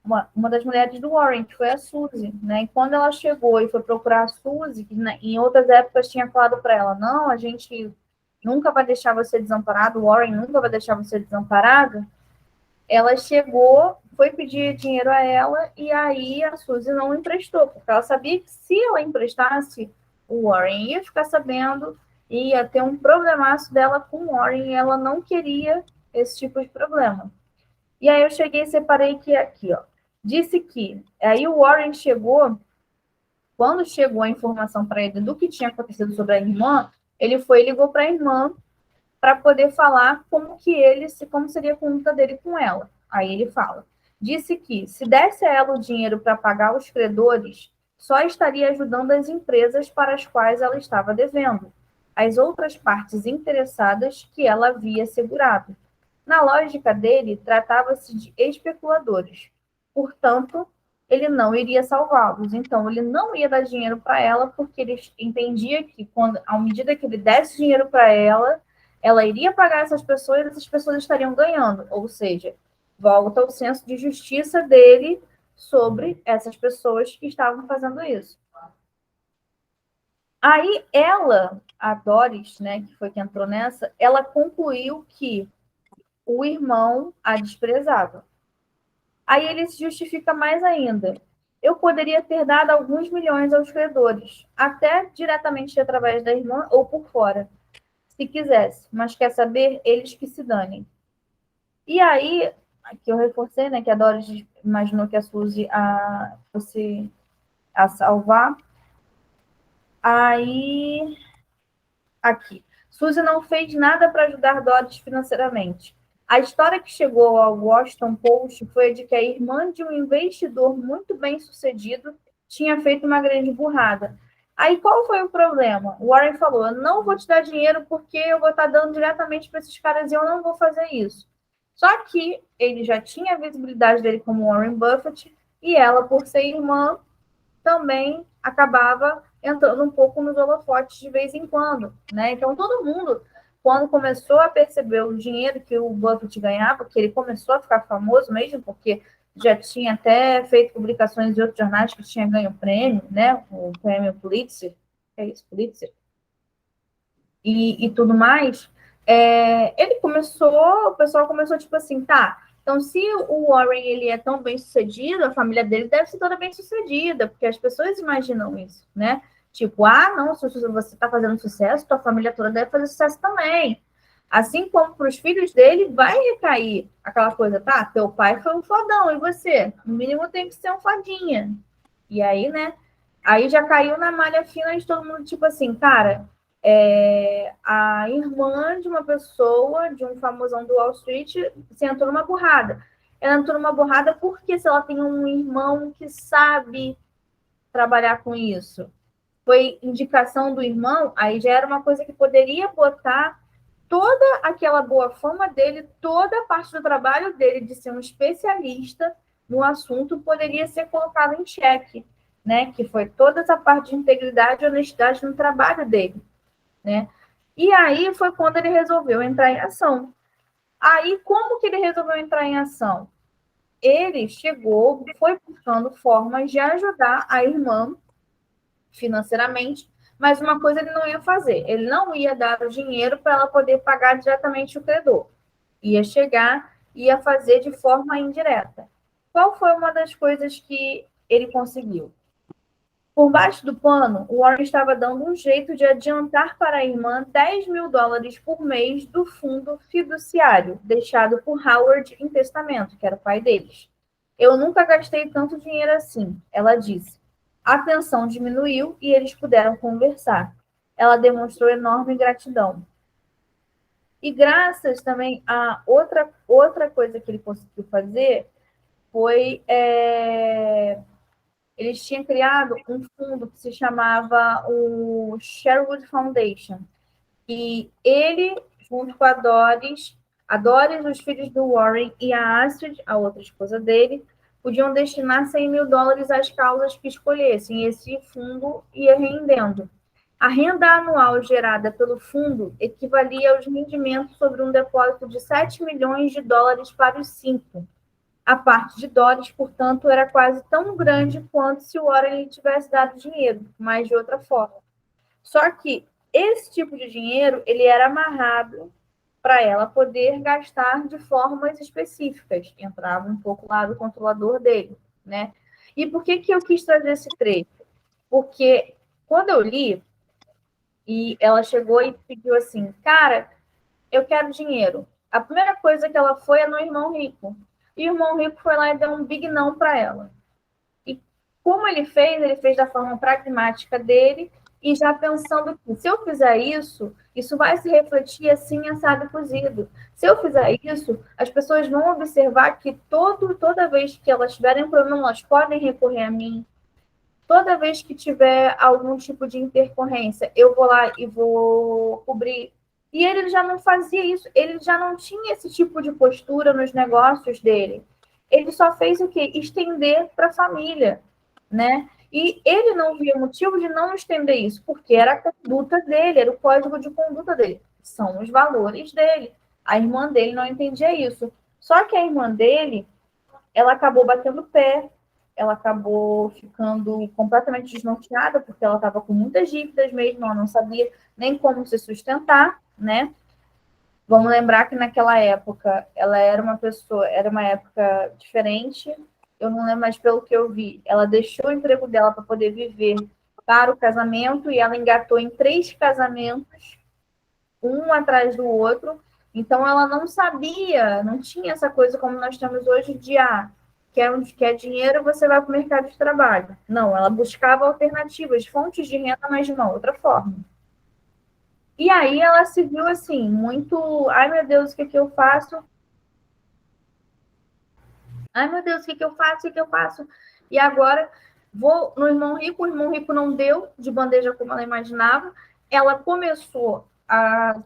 uma das mulheres do Warren, que foi a Suzy, né? E quando ela chegou e foi procurar a Suzy, que em outras épocas tinha falado para ela, não, a gente nunca vai deixar você desamparado, o Warren nunca vai deixar você desamparado, ela chegou, foi pedir dinheiro a ela, e aí a Suzy não emprestou, porque ela sabia que se ela emprestasse, o Warren ia ficar sabendo, ia ter um problemaço dela com o Warren, e ela não queria esse tipo de problema. E aí eu cheguei e separei que aqui, ó, disse que, aí o Warren chegou, quando chegou a informação para ele do que tinha acontecido sobre a irmã, ele foi e ligou para a irmã para poder falar como seria a conduta dele com ela. Aí ele fala: disse que se desse a ela o dinheiro para pagar os credores, só estaria ajudando as empresas para as quais ela estava devendo, as outras partes interessadas que ela havia segurado. Na lógica dele, tratava-se de especuladores. Portanto, ele não iria salvá-los. Então, ele não ia dar dinheiro para ela, porque ele entendia que, à medida que ele desse dinheiro para ela iria pagar essas pessoas estariam ganhando. Ou seja, volta ao senso de justiça dele sobre essas pessoas que estavam fazendo isso. Aí ela, a Doris, né, que foi quem entrou nessa, ela concluiu que o irmão a desprezava. Aí ele se justifica mais ainda. Eu poderia ter dado alguns milhões aos credores, até diretamente através da irmã ou por fora, se quisesse, mas quer saber, eles que se danem. E aí, aqui eu reforcei, né, que a Doris imaginou que a Suzy fosse a salvar. Aí, aqui. Suzy não fez nada para ajudar Doris financeiramente. A história que chegou ao Washington Post foi a de que a irmã de um investidor muito bem sucedido tinha feito uma grande burrada. Aí qual foi o problema? O Warren falou: eu não vou te dar dinheiro porque eu vou estar dando diretamente para esses caras e eu não vou fazer isso. Só que ele já tinha a visibilidade dele como Warren Buffett e ela, por ser irmã, também acabava entrando um pouco nos holofotes de vez em quando, né? Então todo mundo, quando começou a perceber o dinheiro que o Buffett ganhava, que ele começou a ficar famoso mesmo, porque já tinha até feito publicações em outros jornais que tinha ganho prêmio, né? O prêmio Pulitzer, é isso, Pulitzer, e tudo mais, ele começou, o pessoal começou tipo assim, tá, então se o Warren ele é tão bem sucedido, a família dele deve ser toda bem sucedida, porque as pessoas imaginam isso, né? Tipo, não, se você está fazendo sucesso, tua família toda deve fazer sucesso também. Assim como para os filhos dele, vai recair aquela coisa, tá? Teu pai foi um fodão, e você? No mínimo tem que ser um fadinha. E aí, né? Aí já caiu na malha fina de todo mundo, tipo assim, cara, a irmã de uma pessoa, de um famosão do Wall Street, se entrou numa burrada. Ela entrou numa burrada porque se ela tem um irmão que sabe trabalhar com isso, foi indicação do irmão, aí já era uma coisa que poderia botar toda aquela boa fama dele, toda a parte do trabalho dele de ser um especialista no assunto poderia ser colocada em xeque, né? Que foi toda essa parte de integridade e honestidade no trabalho dele, né? E aí foi quando ele resolveu entrar em ação. Aí, como que ele resolveu entrar em ação? Ele chegou, foi buscando formas de ajudar a irmã financeiramente, mas uma coisa ele não ia fazer, ele não ia dar o dinheiro para ela poder pagar diretamente o credor. Ia chegar, ia fazer de forma indireta. Qual foi uma das coisas que ele conseguiu? Por baixo do pano, o Warren estava dando um jeito de adiantar para a irmã $10.000 por mês do fundo fiduciário deixado por Howard em testamento, que era o pai deles. Eu nunca gastei tanto dinheiro assim, ela disse. A tensão diminuiu e eles puderam conversar. Ela demonstrou enorme gratidão. E graças também a outra coisa que ele conseguiu fazer foi eles tinham criado um fundo que se chamava o Sherwood Foundation. E ele, junto com a Doris, os filhos do Warren e a Astrid, a outra esposa dele, podiam destinar $100.000 às causas que escolhessem. Esse fundo ia rendendo. A renda anual gerada pelo fundo equivalia aos rendimentos sobre um depósito de $7 milhões para os 5. A parte de Doris, portanto, era quase tão grande quanto se o Warren lhe tivesse dado dinheiro, mas de outra forma. Só que esse tipo de dinheiro ele era amarrado para ela poder gastar de formas específicas. Entrava um pouco lá do controlador dele, né? E por que eu quis trazer esse trecho? Porque quando eu li, e ela chegou e pediu assim, cara, eu quero dinheiro. A primeira coisa que ela foi é no irmão rico. E o irmão rico foi lá e deu um big não para ela. E como ele fez da forma pragmática dele, e já pensando que se eu fizer isso, isso vai se refletir assim, assado e cozido. Se eu fizer isso, as pessoas vão observar que toda vez que elas tiverem um problema, elas podem recorrer a mim. Toda vez que tiver algum tipo de intercorrência, eu vou lá e vou cobrir. E ele já não fazia isso, ele já não tinha esse tipo de postura nos negócios dele. Ele só fez o quê? Estender para a família, né? E ele não via motivo de não estender isso, porque era a conduta dele, era o código de conduta dele, são os valores dele. A irmã dele não entendia isso. Só que a irmã dele, ela acabou batendo o pé, ela acabou ficando completamente desnorteada, porque ela estava com muitas dívidas mesmo, ela não sabia nem como se sustentar, né? Vamos lembrar que naquela época, ela era uma época diferente, eu não lembro, mas pelo que eu vi, ela deixou o emprego dela para poder viver para o casamento, e ela engatou em 3 casamentos, um atrás do outro, então ela não sabia, não tinha essa coisa como nós temos hoje de, quer dinheiro, você vai para o mercado de trabalho. Não, ela buscava alternativas, fontes de renda, mas de uma outra forma. E aí ela se viu assim, muito, ai meu Deus, o que eu faço? Ai meu Deus, o que eu faço? O que eu faço? E agora vou no irmão rico, o irmão rico não deu de bandeja como ela imaginava. Ela começou a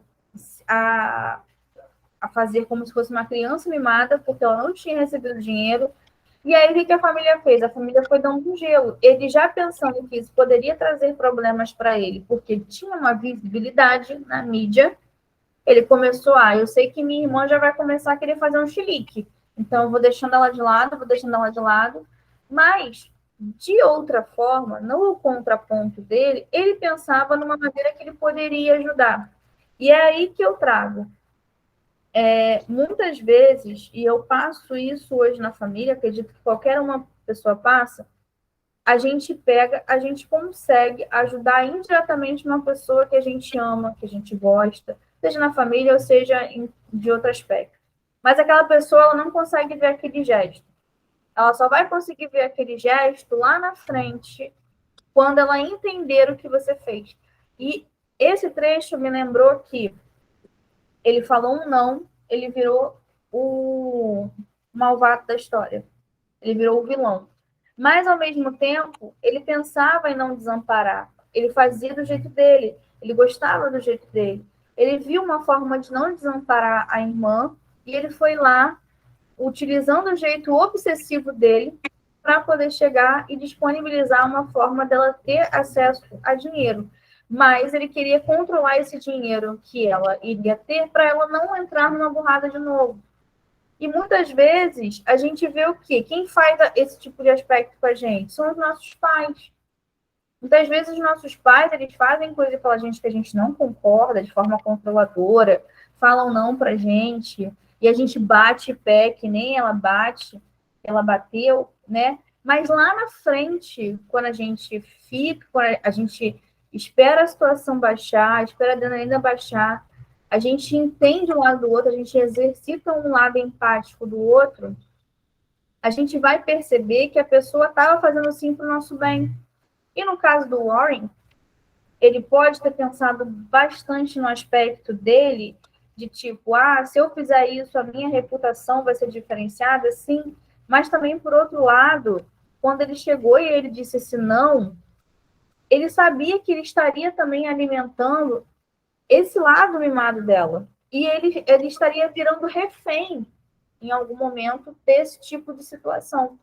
fazer como se fosse uma criança mimada, porque ela não tinha recebido dinheiro. E aí, o que a família fez? A família foi dando um gelo. Ele já pensando que isso poderia trazer problemas para ele, porque tinha uma visibilidade na mídia, ele começou, eu sei que minha irmã já vai começar a querer fazer um chilique, então eu vou deixando ela de lado, mas, de outra forma, no contraponto dele, ele pensava numa maneira que ele poderia ajudar. E é aí que eu trago. Muitas vezes, e eu passo isso hoje na família, acredito que qualquer uma pessoa passa, a gente consegue ajudar indiretamente uma pessoa que a gente ama, que a gente gosta, seja na família ou seja de outro aspecto. Mas aquela pessoa, ela não consegue ver aquele gesto. Ela só vai conseguir ver aquele gesto lá na frente, quando ela entender o que você fez. E esse trecho me lembrou que ele falou um não, ele virou o malvado da história. Ele virou o vilão. Mas, ao mesmo tempo, ele pensava em não desamparar. Ele fazia do jeito dele. Ele gostava do jeito dele. Ele viu uma forma de não desamparar a irmã e ele foi lá, utilizando o jeito obsessivo dele para poder chegar e disponibilizar uma forma dela ter acesso a dinheiro. Mas ele queria controlar esse dinheiro que ela iria ter para ela não entrar numa burrada de novo. E muitas vezes a gente vê o quê? Quem faz esse tipo de aspecto com a gente? São os nossos pais. Muitas vezes os nossos pais, eles fazem coisa pela gente que a gente não concorda, de forma controladora, falam não pra gente, e a gente bate pé, que nem ela bateu, né? Mas lá na frente, quando a gente espera a situação baixar, espera a adrenalina baixar, a gente entende um lado do outro, a gente exercita um lado empático do outro, a gente vai perceber que a pessoa estava fazendo sim para o nosso bem. E no caso do Warren, ele pode ter pensado bastante no aspecto dele, de tipo, se eu fizer isso, a minha reputação vai ser diferenciada, sim. Mas também, por outro lado, quando ele chegou e ele disse esse não, ele sabia que ele estaria também alimentando esse lado mimado dela. E ele estaria virando refém, em algum momento, desse tipo de situação.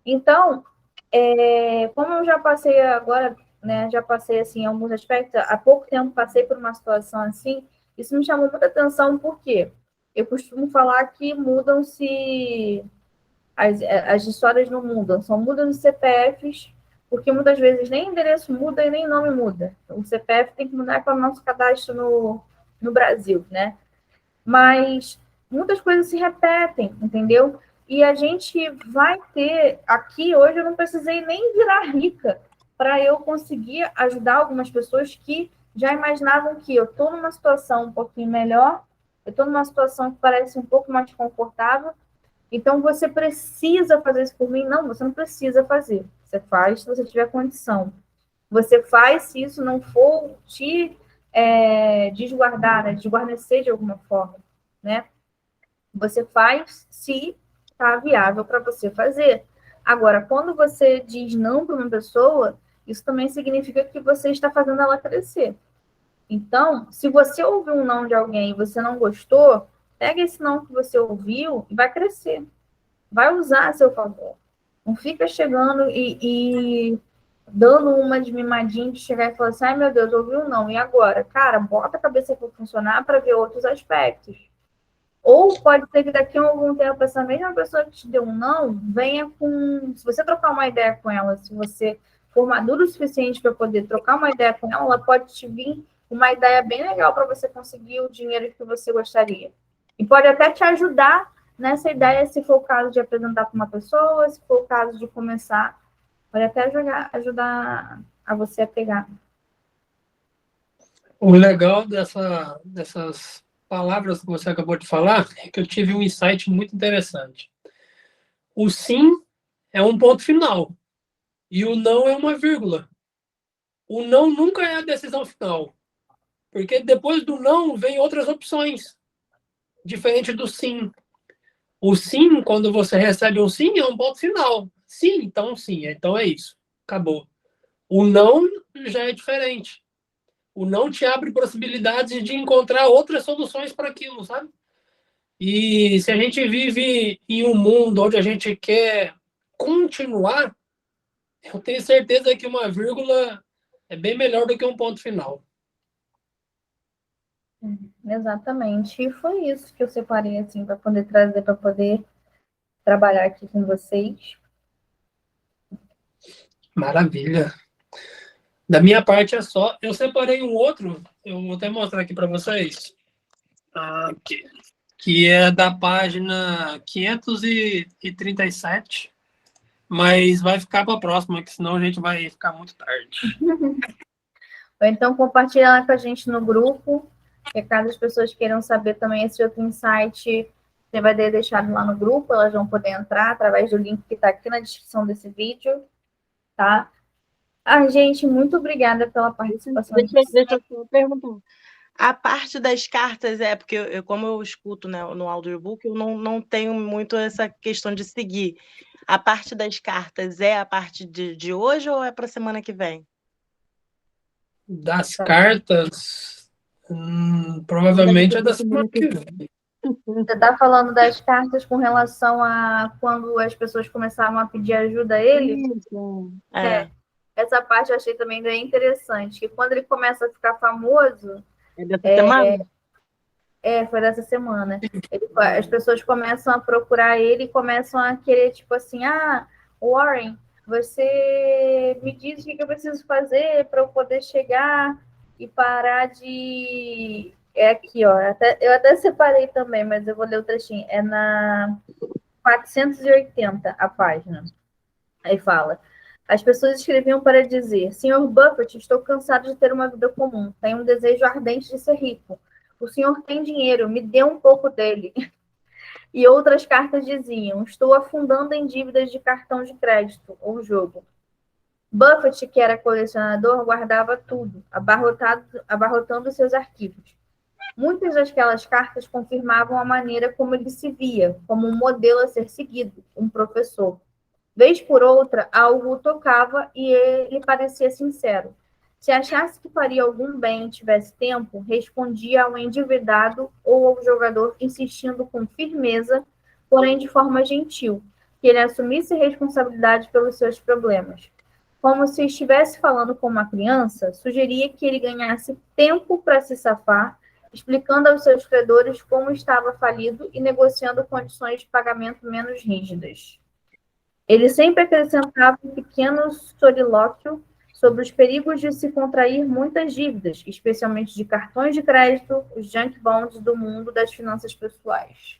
Então, como eu já passei agora, né, já passei assim, em alguns aspectos, há pouco tempo passei por uma situação assim, isso me chamou muita atenção, porque eu costumo falar que mudam-se, as histórias não mudam, só mudam os CPFs, porque muitas vezes nem endereço muda e nem nome muda. O CPF tem que mudar para o nosso cadastro no Brasil, né? Mas muitas coisas se repetem, entendeu? E a gente vai ter aqui hoje, eu não precisei nem virar rica para eu conseguir ajudar algumas pessoas que já imaginavam que eu estou numa situação um pouquinho melhor, eu estou numa situação que parece um pouco mais confortável, então você precisa fazer isso por mim? Não, você não precisa fazer. Você faz se você tiver condição. Você faz se isso não for te desguardar, né? Desguarnecer de alguma forma, né? Você faz se está viável para você fazer. Agora, quando você diz não para uma pessoa, isso também significa que você está fazendo ela crescer. Então, se você ouviu um não de alguém e você não gostou, pega esse não que você ouviu e vai crescer. Vai usar a seu favor. Não fica chegando e dando uma de mimadinho de chegar e falar assim, ai meu Deus, ouviu um não, e agora? Cara, bota a cabeça para funcionar para ver outros aspectos. Ou pode ser que daqui a algum tempo essa mesma pessoa que te deu um não, venha com... Se você trocar uma ideia com ela, se você for maduro o suficiente para poder trocar uma ideia com ela, ela pode te vir uma ideia bem legal para você conseguir o dinheiro que você gostaria. E pode até te ajudar nessa ideia, se for o caso de apresentar para uma pessoa, se for o caso de começar, pode até ajudar a você a pegar. O legal dessas palavras que você acabou de falar é que eu tive um insight muito interessante. O sim é um ponto final e o não é uma vírgula. O não nunca é a decisão final, porque depois do não vem outras opções, diferente do sim. O sim, quando você recebe um sim, é um ponto final. Sim, então é isso. Acabou. O não já é diferente. O não te abre possibilidades de encontrar outras soluções para aquilo, sabe? E se a gente vive em um mundo onde a gente quer continuar, eu tenho certeza que uma vírgula é bem melhor do que um ponto final. Exatamente. E foi isso que eu separei assim para poder trazer, para poder trabalhar aqui com vocês. Maravilha. Da minha parte é só. Eu separei um outro, eu vou até mostrar aqui para vocês. Aqui. Que é da página 537, mas vai ficar para a próxima, que senão a gente vai ficar muito tarde. Ou então compartilha lá com a gente no grupo, que caso as pessoas queiram saber também esse outro insight, você vai ter deixado lá no grupo, elas vão poder entrar através do link que está aqui na descrição desse vídeo, tá? Gente, muito obrigada pela participação. Deixa eu perguntar. A parte das cartas porque como eu escuto, né, no audiobook, eu não tenho muito essa questão de seguir. A parte das cartas é a parte de hoje ou é para a semana que vem? Das cartas, provavelmente é da semana que vem. Você está falando das cartas com relação a quando as pessoas começaram a pedir ajuda a ele? Isso. Essa parte eu achei também bem interessante, que quando ele começa a ficar famoso... É dessa semana? Foi dessa semana. As pessoas começam a procurar ele e começam a querer, tipo assim, Warren, você me diz o que eu preciso fazer para eu poder chegar e parar de... É aqui, ó. Eu até separei também, mas eu vou ler o trechinho. É na 480 a página. Aí fala: as pessoas escreviam para dizer: Senhor Buffett, estou cansado de ter uma vida comum. Tenho um desejo ardente de ser rico. O senhor tem dinheiro, me dê um pouco dele. E outras cartas diziam: estou afundando em dívidas de cartão de crédito ou jogo. Buffett, que era colecionador, guardava tudo, abarrotando seus arquivos. Muitas daquelas cartas confirmavam a maneira como ele se via, como um modelo a ser seguido, um professor. Vez por outra, algo o tocava e ele parecia sincero. Se achasse que faria algum bem e tivesse tempo, respondia ao endividado ou ao jogador, insistindo com firmeza, porém de forma gentil, que ele assumisse responsabilidade pelos seus problemas. Como se estivesse falando com uma criança, sugeria que ele ganhasse tempo para se safar, explicando aos seus credores como estava falido e negociando condições de pagamento menos rígidas. Ele sempre acrescentava um pequeno solilóquio sobre os perigos de se contrair muitas dívidas, especialmente de cartões de crédito, os junk bonds do mundo das finanças pessoais.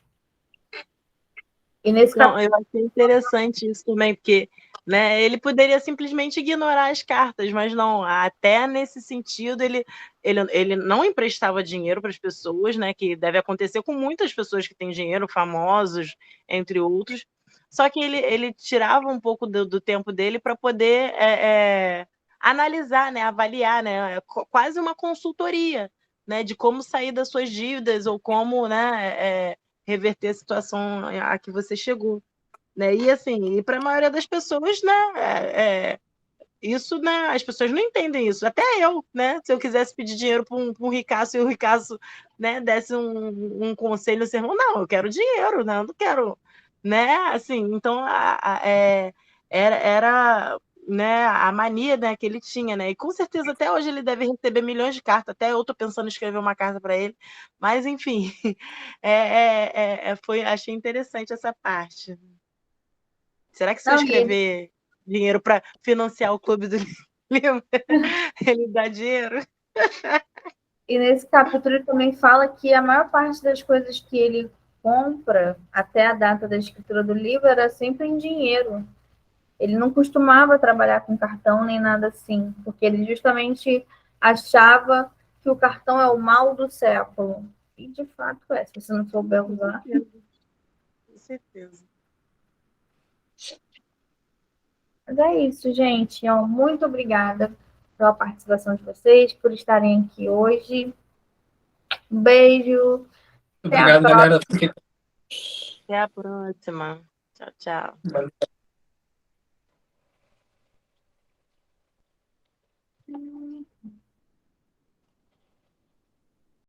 E nesse Não, eu achei interessante isso também, porque, né, ele poderia simplesmente ignorar as cartas, mas não, até nesse sentido ele não emprestava dinheiro para as pessoas, né, que deve acontecer com muitas pessoas que têm dinheiro, famosos, entre outros, só que ele tirava um pouco do tempo dele para poder analisar, né, avaliar, né, quase uma consultoria, né, de como sair das suas dívidas ou como, né, reverter a situação a que você chegou, né? E assim, e para a maioria das pessoas, né, isso, né, as pessoas não entendem isso. Até eu, né, se eu quisesse pedir dinheiro para um ricaço e o ricaço, né, desse um conselho, assim, não, eu quero dinheiro, né, eu não quero, né, assim, então era né, a mania, né, que ele tinha, né, e com certeza até hoje ele deve receber milhões de cartas, até eu estou pensando em escrever uma carta para ele, mas enfim, achei interessante essa parte. Será que se eu Não, escrever dinheiro para financiar o clube do livro, ele dá dinheiro? e nesse capítulo ele também fala que a maior parte das coisas que ele compra até a data da escritura do livro era sempre em dinheiro. Ele não costumava trabalhar com cartão nem nada assim, porque ele justamente achava que o cartão é o mal do século. E de fato é, se você não souber usar. Com certeza. Mas é isso, gente. Muito obrigada pela participação de vocês, por estarem aqui hoje. Um beijo. Até a Obrigado, galera. Até a próxima. Tchau, tchau. Valeu.